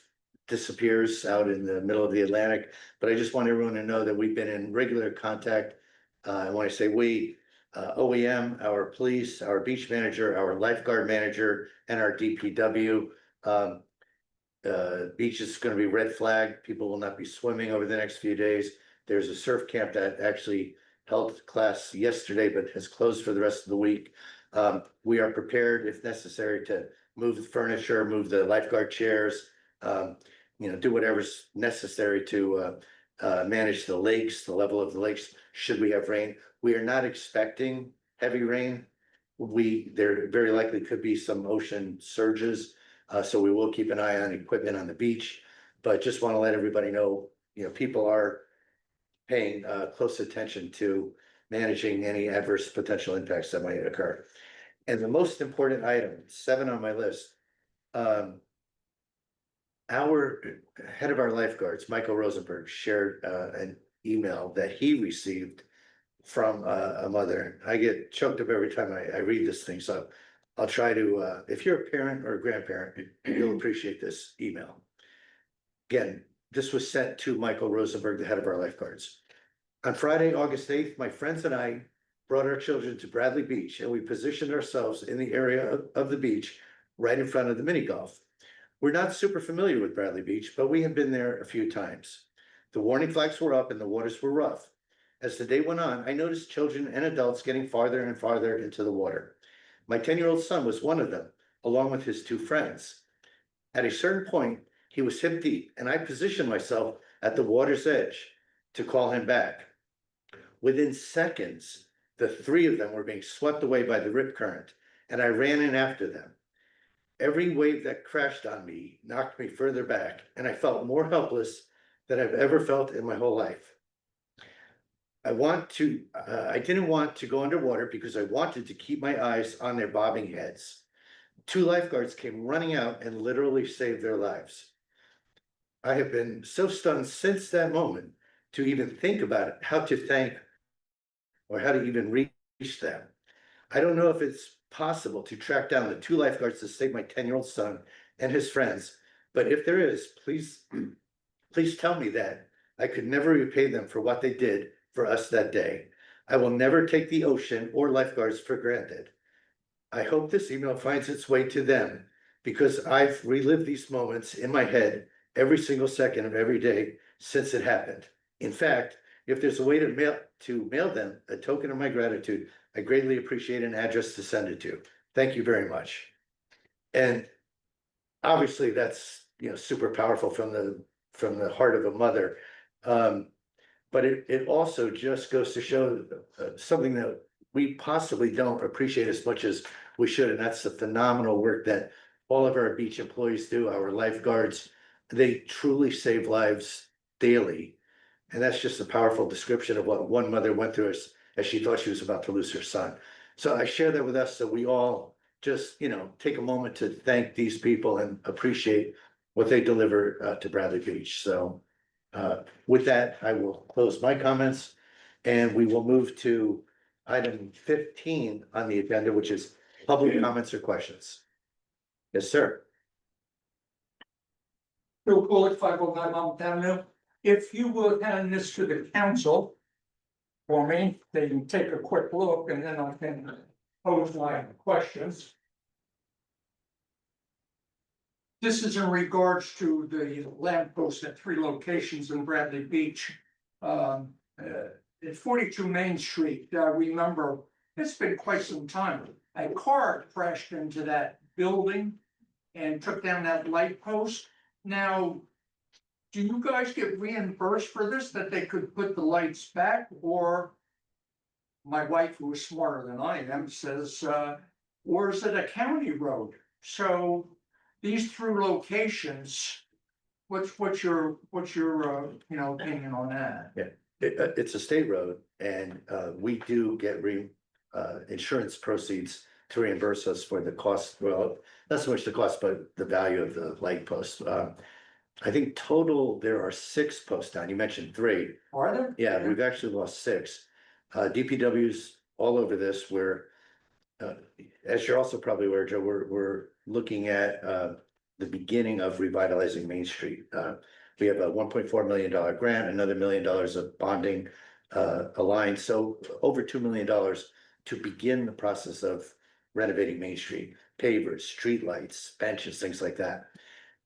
disappears out in the middle of the Atlantic, but I just want everyone to know that we've been in regular contact. And when I say we, OEM, our police, our beach manager, our lifeguard manager, and our DPW. Beach is going to be red flagged. People will not be swimming over the next few days. There's a surf camp that actually held class yesterday, but has closed for the rest of the week. We are prepared, if necessary, to move the furniture, move the lifeguard chairs, you know, do whatever's necessary to manage the lakes, the level of the lakes, should we have rain. We are not expecting heavy rain. There very likely could be some ocean surges, so we will keep an eye on equipment on the beach. But just want to let everybody know, you know, people are paying close attention to managing any adverse potential impacts that might occur. And the most important item, 7 on my list, our head of our lifeguards, Michael Rosenberg, shared an email that he received from a mother. I get choked up every time I read this thing, so I'll try to, if you're a parent or a grandparent, you'll appreciate this email. Again, this was sent to Michael Rosenberg, the head of our lifeguards. On Friday, August 8th, my friends and I brought our children to Bradley Beach, and we positioned ourselves in the area of the beach right in front of the mini golf. We're not super familiar with Bradley Beach, but we have been there a few times. The warning flags were up and the waters were rough. As the day went on, I noticed children and adults getting farther and farther into the water. My 10-year-old son was one of them, along with his two friends. At a certain point, he was hip deep, and I positioned myself at the water's edge to call him back. Within seconds, the three of them were being swept away by the rip current, and I ran in after them. Every wave that crashed on me knocked me further back, and I felt more helpless than I've ever felt in my whole life. I didn't want to go underwater because I wanted to keep my eyes on their bobbing heads. Two lifeguards came running out and literally saved their lives. I have been so stunned since that moment to even think about it, how to thank or how to even reach them. I don't know if it's possible to track down the two lifeguards to save my 10-year-old son and his friends, but if there is, please tell me that. I could never repay them for what they did for us that day. I will never take the ocean or lifeguards for granted. I hope this email finds its way to them because I've relived these moments in my head every single second of every day since it happened. In fact, if there's a way to mail them a token of my gratitude, I greatly appreciate an address to send it to. Thank you very much. And obviously that's, super powerful from the heart of a mother. But it also just goes to show something that we possibly don't appreciate as much as we should, and that's the phenomenal work that all of our beach employees do, our lifeguards. They truly save lives daily. And that's just a powerful description of what one mother went through as she thought she was about to lose her son. So I share that with us so we all just, take a moment to thank these people and appreciate what they deliver to Bradley Beach. So with that, I will close my comments and we will move to item 15 on the agenda, which is public comments or questions. Yes, sir. Bill Coolidge, 509 Monmouth Avenue. If you would hand this to the council for me, they can take a quick look and then I can pose my questions. This is in regards to the lamppost at 3 locations in Bradley Beach. At 42 Main Street, I remember it's been quite some time. A car crashed into that building and took down that light post. Now, do you guys get reimbursed for this, that they could put the lights back? Or my wife, who is smarter than I am, says, or is it a county road? So these 3 locations, what's your opinion on that? Yeah, it's a state road and we do get insurance proceeds to reimburse us for the cost. Well, not so much the cost, but the value of the light post. I think total there are 6 posts down. You mentioned 3. Are there? Yeah, we've actually lost 6. DPW's all over this. We're, as you're also probably aware, Joe, we're looking at the beginning of revitalizing Main Street. We have a $1.4 million grant, another $1 million of bonding aligned. So over $2 million to begin the process of renovating Main Street, pavers, streetlights, benches, things like that.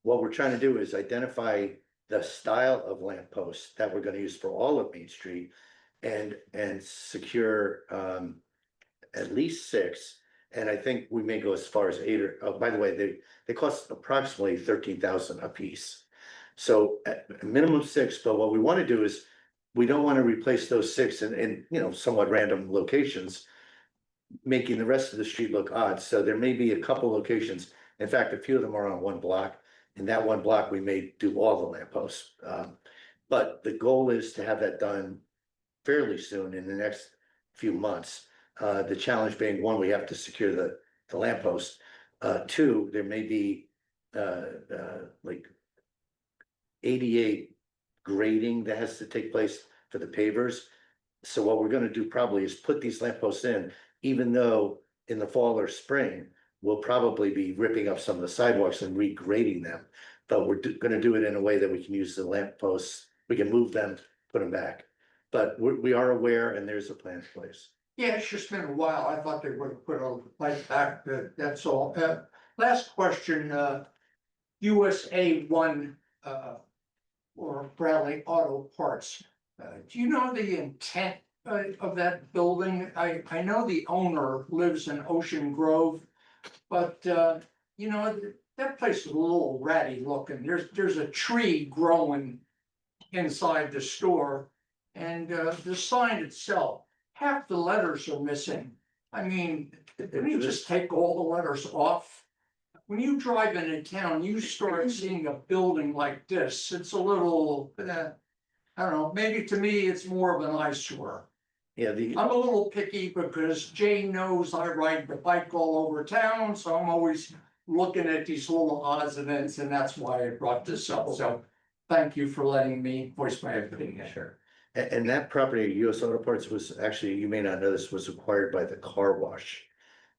What we're trying to do is identify the style of lampposts that we're going to use for all of Main Street and secure at least 6. And I think we may go as far as 8 or, oh, by the way, they cost approximately $13,000 a piece. So at a minimum 6, but what we want to do is we don't want to replace those 6 in somewhat random locations, making the rest of the street look odd. So there may be a couple locations. In fact, a few of them are on one block. In that one block, we may do all the lampposts. But the goal is to have that done fairly soon in the next few months. The challenge being, 1, we have to secure the lamppost. 2, there may be like 88 grading that has to take place for the pavers. So what we're going to do probably is put these lampposts in, even though in the fall or spring, we'll probably be ripping up some of the sidewalks and regrading them. But we're going to do it in a way that we can use the lampposts. We can move them, put them back. But we are aware and there's a plan in place. Yeah, it's just been a while. I thought they would have put all the lights back, that's all. Last question, USA 1 or Bradley Auto Parts. Do you know the intent of that building? I know the owner lives in Ocean Grove. But, you know, that place is a little ratty looking. There's a tree growing inside the store. And, the sign itself, half the letters are missing. I mean, can you just take all the letters off? When you drive into town, you start seeing a building like this, it's a little, I don't know, maybe to me, it's more of an eyesore. Yeah, I'm a little picky because Jane knows I ride the bike all over town, so I'm always looking at these little odds and ends, and that's why I brought this up. So thank you for letting me voice my opinion. sure. And that property, US Auto Parts, was actually, you may not know this, was acquired by the car wash.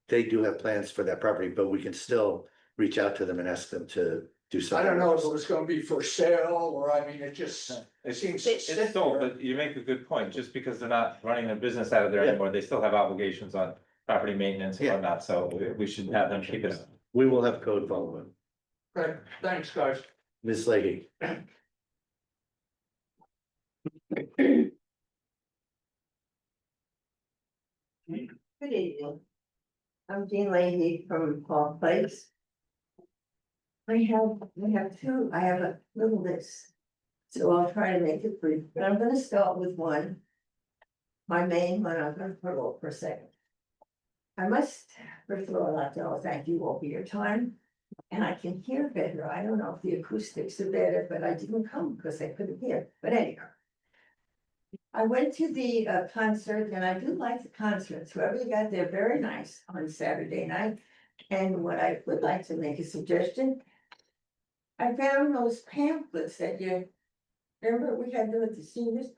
They do have plans for that property, but we can still reach out to them and ask them to do I something. don't know if it was gonna be for sale, or I mean, it just seems. to It's sit sold, there. but you make a good point, just because they're not running their business out of there Yeah. anymore, they still have obligations on property maintenance and Yeah. whatnot, so we should have them keep it. We will have code follow up. Okay, thanks, guys. Ms. Leahy, Good evening. I'm Jean Leahy from Paul Place. I have a little list. So I'll try to make it brief, but I'm gonna start with one. My main one, I'm gonna put off for a second. I must, first of all, I'd like to thank you all for your time. And I can hear better. I don't know if the acoustics are better, but I didn't come because I couldn't hear, but anyhow. I went to the concert and I do like the concerts, whoever you got there, very nice on Saturday night. And what I would like to make a suggestion. I found those pamphlets that remember we had them at the seniors?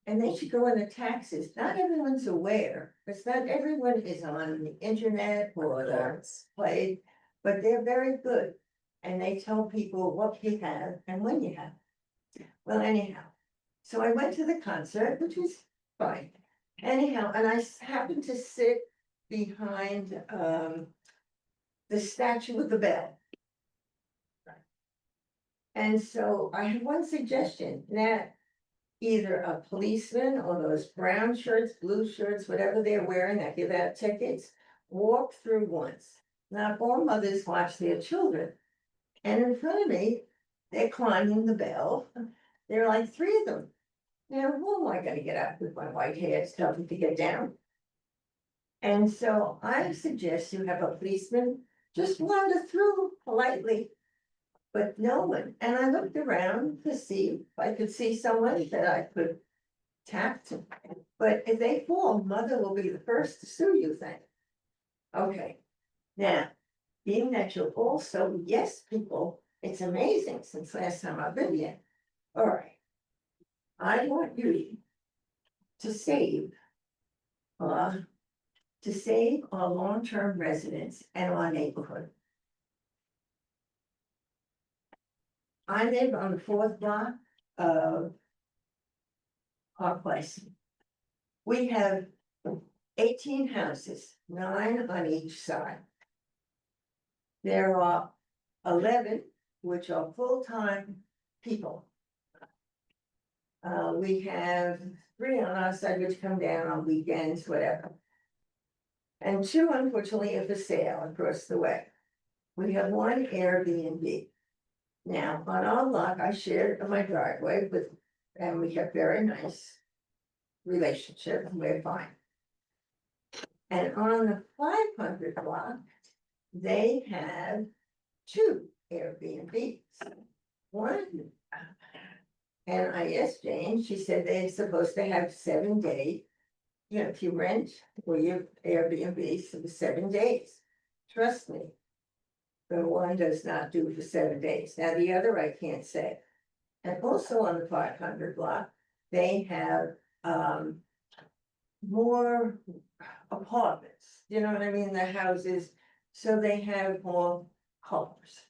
And they should go in the taxes. Not everyone's aware, because not everyone is on the internet or the play, but they're very good. And they tell people what you have and when you have. Well, anyhow, so I went to the concert, which was fine. Anyhow, and I happened to sit behind the statue of the bell. And so I have one suggestion, that either a policeman or those brown shirts, blue shirts, whatever they're wearing that give out tickets, walk through once. Now, all mothers watch their children. And in front of me, they're climbing the bell. There are like 3 of them. Now, who am I gonna get up with my white hair, tell them to get down? And so I suggest you have a policeman just wander through politely. But no one, and I looked around to see if I could see someone that I could tap to. But if they fall, mother will be the first to sue you, think. Okay, now, being that you're also yes people, it's amazing since last time I've been here. All right. I want you to save our long-term residents and our neighborhood. I live on the 4th block of Park Place. We have 18 houses, 9 on each side. There are 11 which are full-time people. We have 3 on our side which come down on weekends, whatever. And 2 unfortunately are for sale across the way. We have 1 Airbnb. Now, on our lot, I shared my driveway with, and we have very nice relationship, and we're fine. And on the 500 block, they have 2 Airbnbs. One, and I asked Jane, she said they're supposed to have 7-day, if you rent or you Airbnb for 7 days. Trust me. The one does not do for 7 days. Now, the other I can't say. And also on the 500 block, they have more apartments, you know what I mean, the houses, so they have more cars.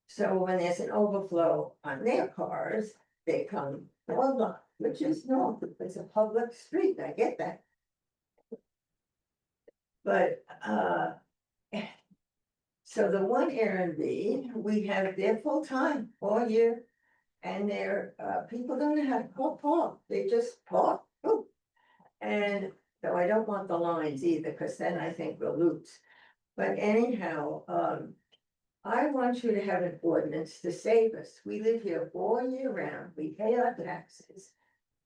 So when there's an overflow on their cars, they come over, which is normal, it's a public street, I get that. But so the 1 Airbnb, we have their full-time all year. And they're people don't know how to park, they just park. Oh. want the lines either, because then I think we'll lose. But anyhow, I want you to have an ordinance to save us. We live here all year round, we pay our taxes.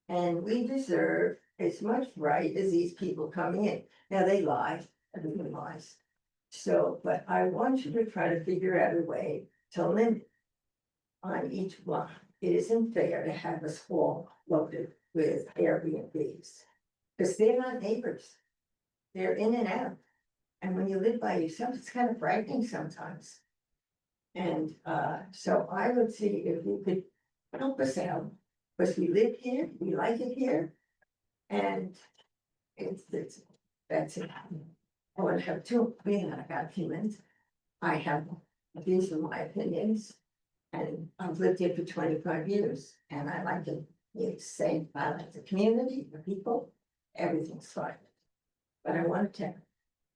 And we deserve as much right as these people coming in. Now, they lie, everyone lies. So, but I want you to try to figure out a way to limit on each block. It isn't fair to have us all loaded with Airbnbs. Because they're not neighbors. They're in and out. And when you live by yourself, it's kind of frightening sometimes. And so I would see if you could help us out, because we live here, we like it here. And that's it. I want to have two, being that I got humans. I have, these are my opinions. And I've lived here for 25 years and I like it. It's safe, I like the community, the people, everything's fine. But I want to,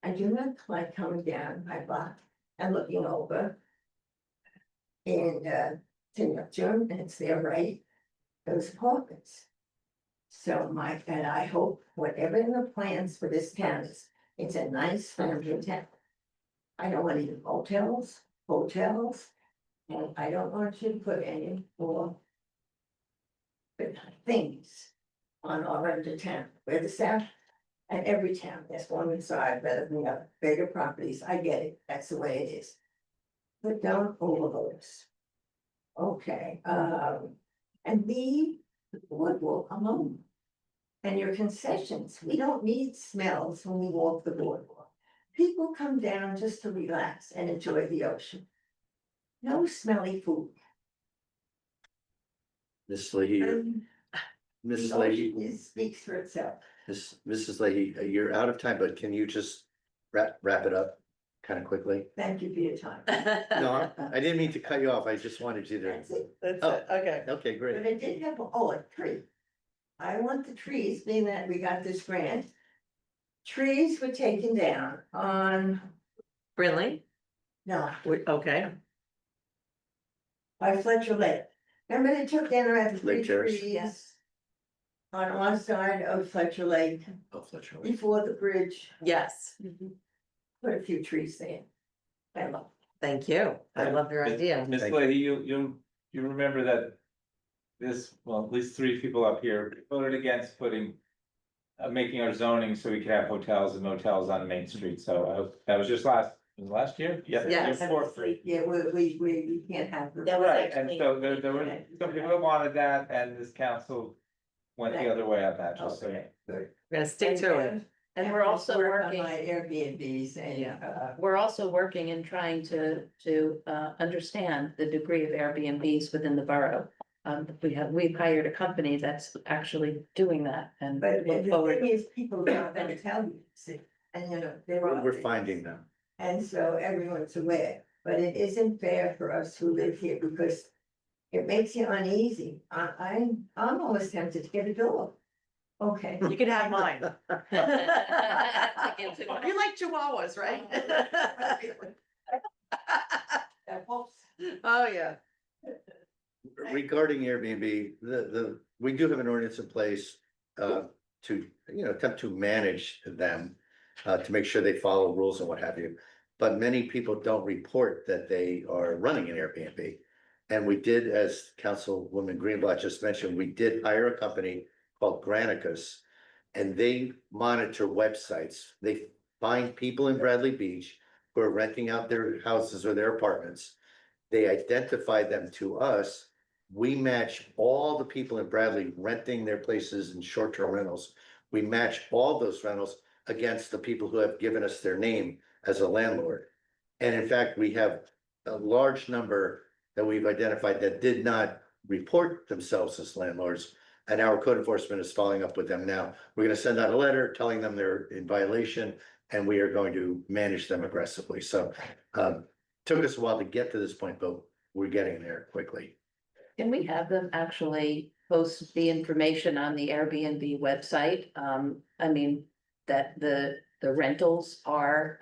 I do not like coming down my block and looking over. And June, and it's there, right? Those apartments. So and I hope whatever in the plans for this town is, it's a nice family town. I don't want any hotels, and I don't want you to put any more things on our end of town, where the south, and every town, there's one inside better than the other, bigger properties, I get it, that's the way it is. But don't overload us. Okay, and leave the boardwalk alone. And your concessions, we don't need smells when we walk the boardwalk. People come down just to relax and enjoy the ocean. No smelly food. Mrs. Leahy, And Mrs. the Leahy, ocean speaks for itself. Mrs. Leahy, you're out of time, but can you just wrap it up kind of quickly? Thank you for your time. No, I didn't mean to cut you off. I just wanted you to. That's it. That's Oh. it, okay. Okay, But great. I did have, a tree. I want the trees, being that we got this grant. Trees were taken down on, Brinley, no, okay, by Fletcher Lake. Remember they took down around three Lake Terrace. trees? On one side of Fletcher Lake, Oh, Fletcher. before the bridge, yes, put a few trees there. I love. thank you, I love your idea. Ms. Thank Leahy, you remember that at least three people up here voted against putting, making our zoning so we could have hotels and motels on Main Street, so that was just last year? Yeah. the year Yes. before. Yeah, we can't have. them. That was Right, and actually- so there were some people that wanted that, and this council went the other way on that, just so. We're gonna stick to it. And we're also Work on working, my Airbnbs and, we're also working and trying to understand the degree of Airbnbs within the borough. We've hired a company that's actually doing that and but look the forward. thing is, people don't gonna tell you, see, and there are. We're finding them. And so everyone's aware, but it isn't fair for us who live here because it makes you uneasy. I'm almost tempted to get a dog. Okay. You can have mine. You You like chihuahuas, right? That helps. Oh, yeah. Regarding Airbnb, we do have an ordinance in place to, attempt to manage them. To make sure they follow rules and what have you. But many people don't report that they are running an Airbnb. And we did, as Councilwoman Greenblatt just mentioned, we did hire a company called Granicus. And they monitor websites. They find people in Bradley Beach who are renting out their houses or their apartments. They identify them to us. We match all the people in Bradley renting their places in short-term rentals. We match all those rentals against the people who have given us their name as a landlord. And in fact, we have a large number that we've identified that did not report themselves as landlords. And our code enforcement is following up with them now. We're gonna send out a letter telling them they're in violation and we are going to manage them aggressively. So took us a while to get to this point, but we're getting there quickly. Can we have them actually post the information on the Airbnb website? I mean, that the rentals are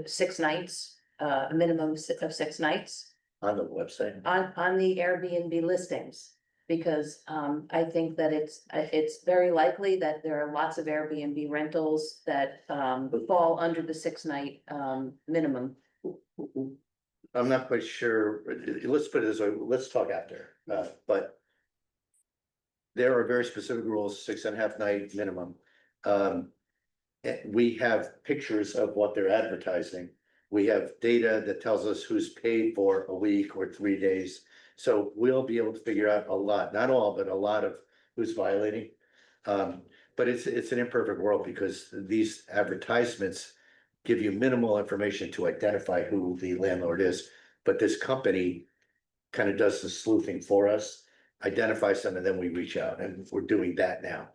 6 nights, a minimum of 6 nights On the website. on the Airbnb listings. Because I think that it's very likely that there are lots of Airbnb rentals that fall under the 6-night minimum. I'm not quite sure, let's put it this way, let's talk after, but. There are very specific rules, 6.5 night minimum. We have pictures of what they're advertising. We have data that tells us who's paid for a week or 3 days. So we'll be able to figure out a lot, not all, but a lot of who's violating. But it's an imperfect world because these advertisements give you minimal information to identify who the landlord is. But this company kind of does the sleuthing for us, identifies them, and then we reach out, and we're doing that now.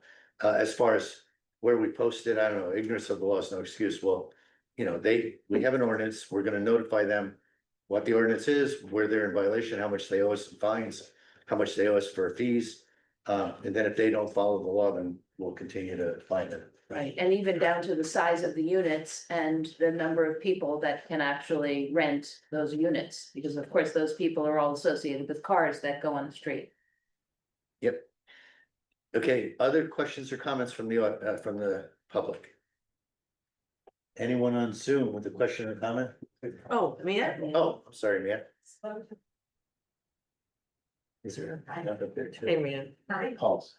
As far as where we posted, I don't know, ignorance of the law is no excuse. Well, you know, we have an ordinance, we're gonna notify them what the ordinance is, where they're in violation, how much they owe us in fines, how much they owe us for fees. And then if they don't follow the law, then we'll continue to fine them. Right, and even down to the size of the units and the number of people that can actually rent those units. Because of course, those people are all associated with cars that go on the street. Yep. Okay, other questions or comments from the public? Anyone on Zoom with a question or comment? Oh, Mia? Oh, I'm sorry, Mia. Is there? Up there too? Hey, Mia. Hi, Pulse.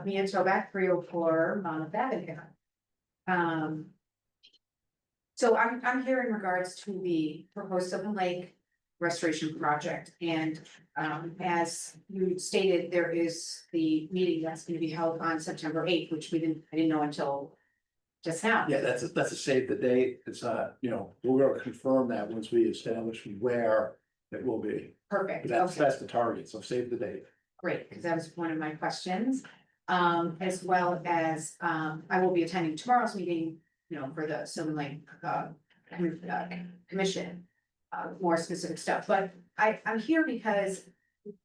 Mia Toback, 304 Monmouth Avenue. So I'm here in regards to the proposed Sylvan Lake restoration project, and as you stated, there is the meeting that's gonna be held on September 8th, which I didn't know until just now. Yeah, that's a save the date. It's we're gonna confirm that once we establish where it will be. Perfect, That's, okay. that's the target, so save the date. Great, because that was one of my questions. As well as, I will be attending tomorrow's meeting, for the Sylvan Lake, commission. More specific stuff, but I'm here because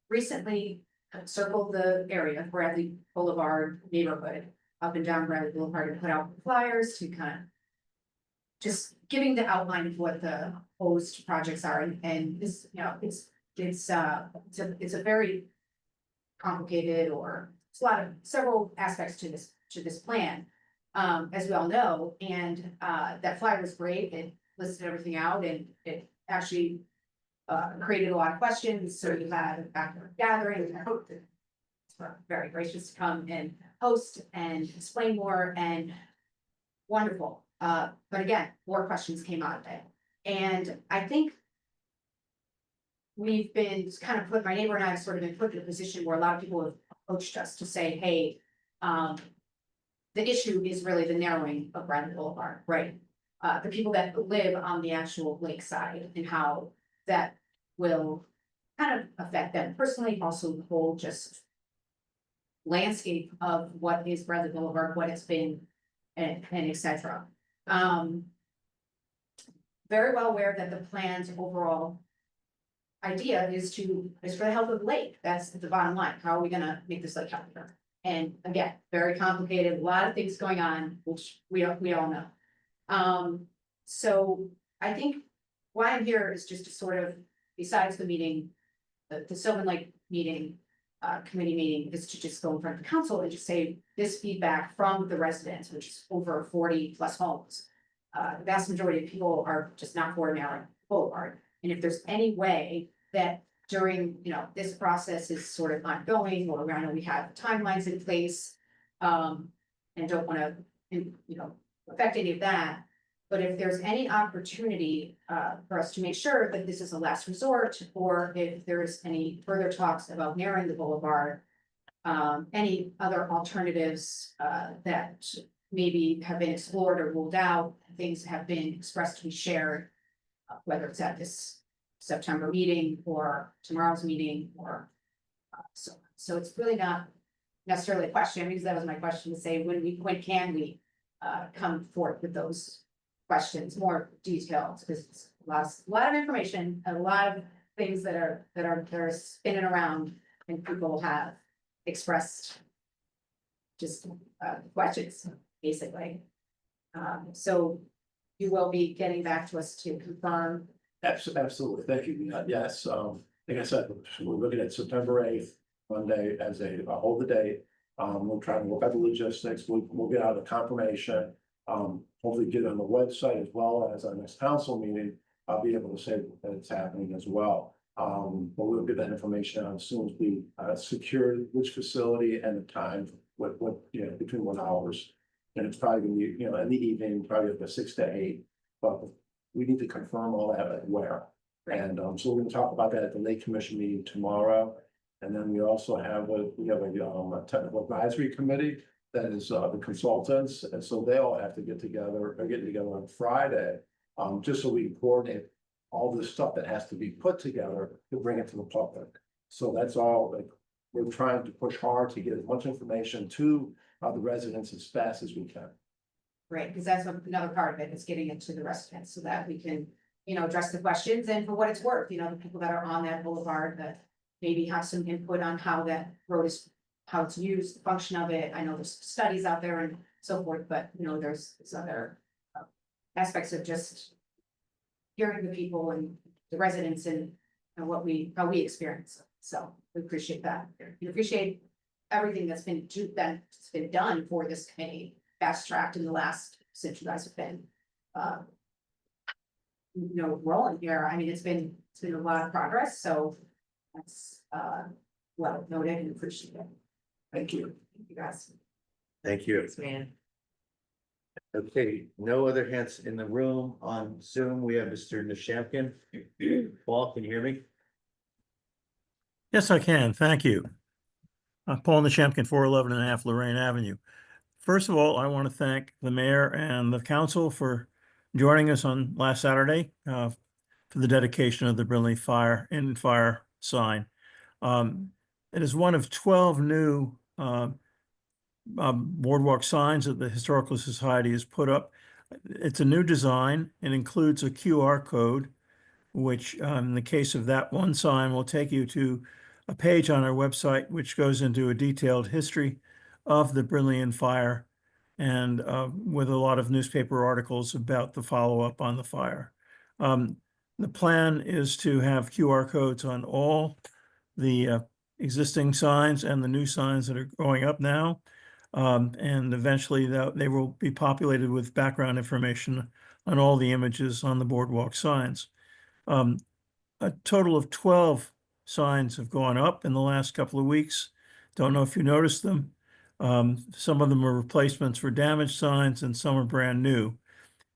recently circled the area, Bradley Boulevard neighborhood, up and down Bradley Boulevard, and put out flyers to kind of just giving the outline of what the proposed projects are, and this, it's a very complicated, or it's several aspects to this plan, as we all know, and that flyer was great. It listed everything out, and it actually created a lot of questions, so you had a backyard gathering. I hope that it's very gracious to come and host and explain more, and wonderful. But again, more questions came out of it, and I think we've been kind of my neighbor and I have sort of been put in a position where a lot of people have approached us to say, hey, the issue is really the narrowing of Bradley Boulevard, right? The people that live on the actual lakeside, and how that will kind of affect them personally, also the whole just landscape of what is Bradley Boulevard, what it's been, and et cetera. Very well aware that the plan's overall idea is for the health of the lake. That's the bottom line. How are we gonna make this lake healthier? And again, very complicated, a lot of things going on, which we all know. So I think why I'm here is just to sort of, besides the meeting, the Sylvan Lake meeting, committee meeting, is to just go in front of the council and just say this feedback from the residents, which is over 40+ homes. The vast majority of people are just not for narrowing boulevard. And if there's any way that during, this process is sort of ongoing, or I know we have timelines in place, and don't want to, affect any of that. But if there's any opportunity for us to make sure that this is a last resort, or if there's any further talks about narrowing the boulevard, any other alternatives that maybe have been explored or ruled out, things have been expressed to be shared, whether it's at this September meeting or tomorrow's meeting, or so it's really not necessarily a question, because that was my question, to say when can we come forth with those questions, more details, because it's a lot of information, a lot of things that are spinning around, and people have expressed just questions, basically. So you will be getting back to us to confirm. Absolutely, thank you. Yes, like I said, we're looking at September 8th, Monday as hold the date. We'll try to work out the logistics, we'll get out a confirmation, hopefully get it on the website as well as our next council meeting. I'll be able to say that it's happening as well. But we'll get that information out as soon as we secure which facility and the time, what, between what hours. And it's probably gonna be, in the evening, probably about 6 to 8, but we need to confirm all that, like where. And so we're gonna talk about that at the Lake Commission meeting tomorrow. And then we also have a technical advisory committee that is the consultants, and so they all have to get together, or getting together on Friday. Just so we can coordinate all this stuff that has to be put together to bring it to the public. So that's all, like, we're trying to push hard to get as much information to the residents as fast as we can. Right, because that's another part of it, is getting it to the residents so that we can, address the questions, and for what it's worth, the people that are on that boulevard that maybe have some input on how that road is, how it's used, the function of it. I know there's studies out there and so forth, but there's other aspects of just hearing the people and the residents and how we experience it. So we appreciate that. We appreciate everything that's been done for this committee, fast tracked in the last, since you guys have been rolling here. I mean, it's been a lot of progress, so that's well noted and appreciated. Thank you. Thank you guys. Thank you. Man. Okay, no other hands in the room. On Zoom, we have Mr. Nishamkin. Paul, can you hear me? Yes, I can. Thank you. Paul Nishamkin, 411.5 Lorraine Avenue. First of all, I want to thank the mayor and the council for joining us on last Saturday for the dedication of the Brinley Fire sign. It is one of 12 new boardwalk signs that the Historical Society has put up. It's a new design. It includes a QR code, which in the case of that one sign will take you to a page on our website, which goes into a detailed history of the Brinleyan fire and with a lot of newspaper articles about the follow-up on the fire. The plan is to have QR codes on all the existing signs and the new signs that are going up now. And eventually they will be populated with background information on all the images on the boardwalk signs. A total of 12 signs have gone up in the last couple of weeks. Don't know if you noticed them. Some of them are replacements for damaged signs and some are brand new.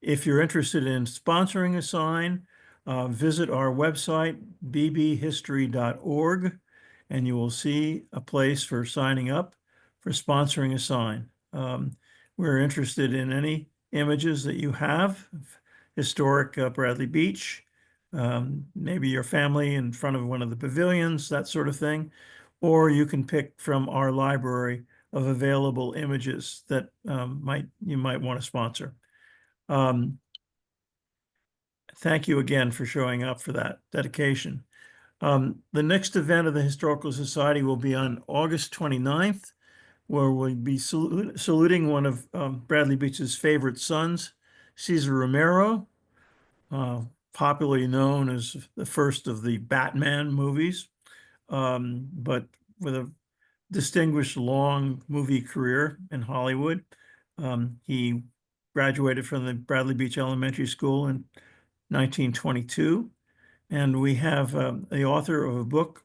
If you're interested in sponsoring a sign, visit our website, bbhistory.org, and you will see a place for signing up for sponsoring a sign. We're interested in any images that you have, historic Bradley Beach, maybe your family in front of one of the pavilions, that sort of thing, or you can pick from our library of available images that you might want to sponsor. Thank you again for showing up for that dedication. The next event of the Historical Society will be on August 29th, where we'll be saluting one of Bradley Beach's favorite sons, Cesar Romero, popularly known as the first of the Batman movies, but with a distinguished long movie career in Hollywood. He graduated from the Bradley Beach Elementary School in 1922. And we have the author of a book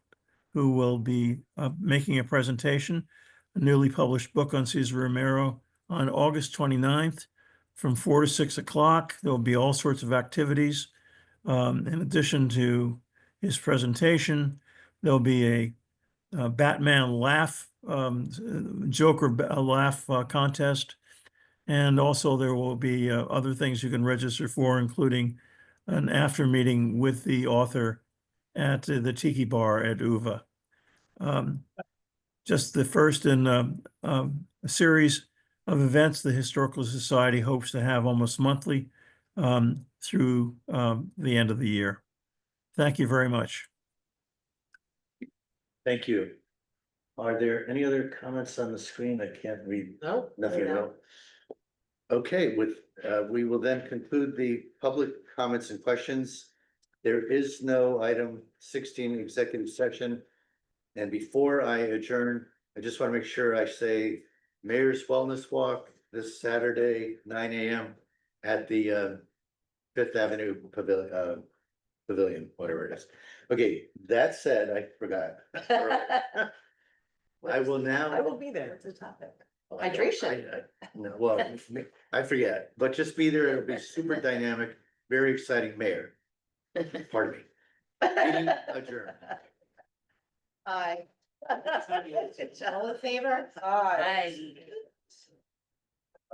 who will be making a presentation, a newly published book on Cesar Romero on August 29th from 4 to 6 o'clock. There'll be all sorts of activities. In addition to his presentation, there'll be a Batman laugh, Joker laugh contest. And also there will be other things you can register for, including an after meeting with the author at the Tiki Bar at UVA. Just the first in a series of events the Historical Society hopes to have almost monthly through the end of the year. Thank you very much. Thank you. Are there any other comments on the screen? I can't read. Nope. Nothing at all. Okay, we will then conclude the public comments and questions. There is no item 16 executive session. And before I adjourn, I just want to make sure I say Mayor's Wellness Walk this Saturday, 9 a.m. at the Fifth Avenue Pavilion, whatever it is. Okay, that said, I forgot. I will now. I will be there. What's the topic? Hydration. No, well, I forget, but just be there. It'll be super dynamic, very exciting mayor. Pardon me. Meeting adjourned. Aye. All in favor? Aye.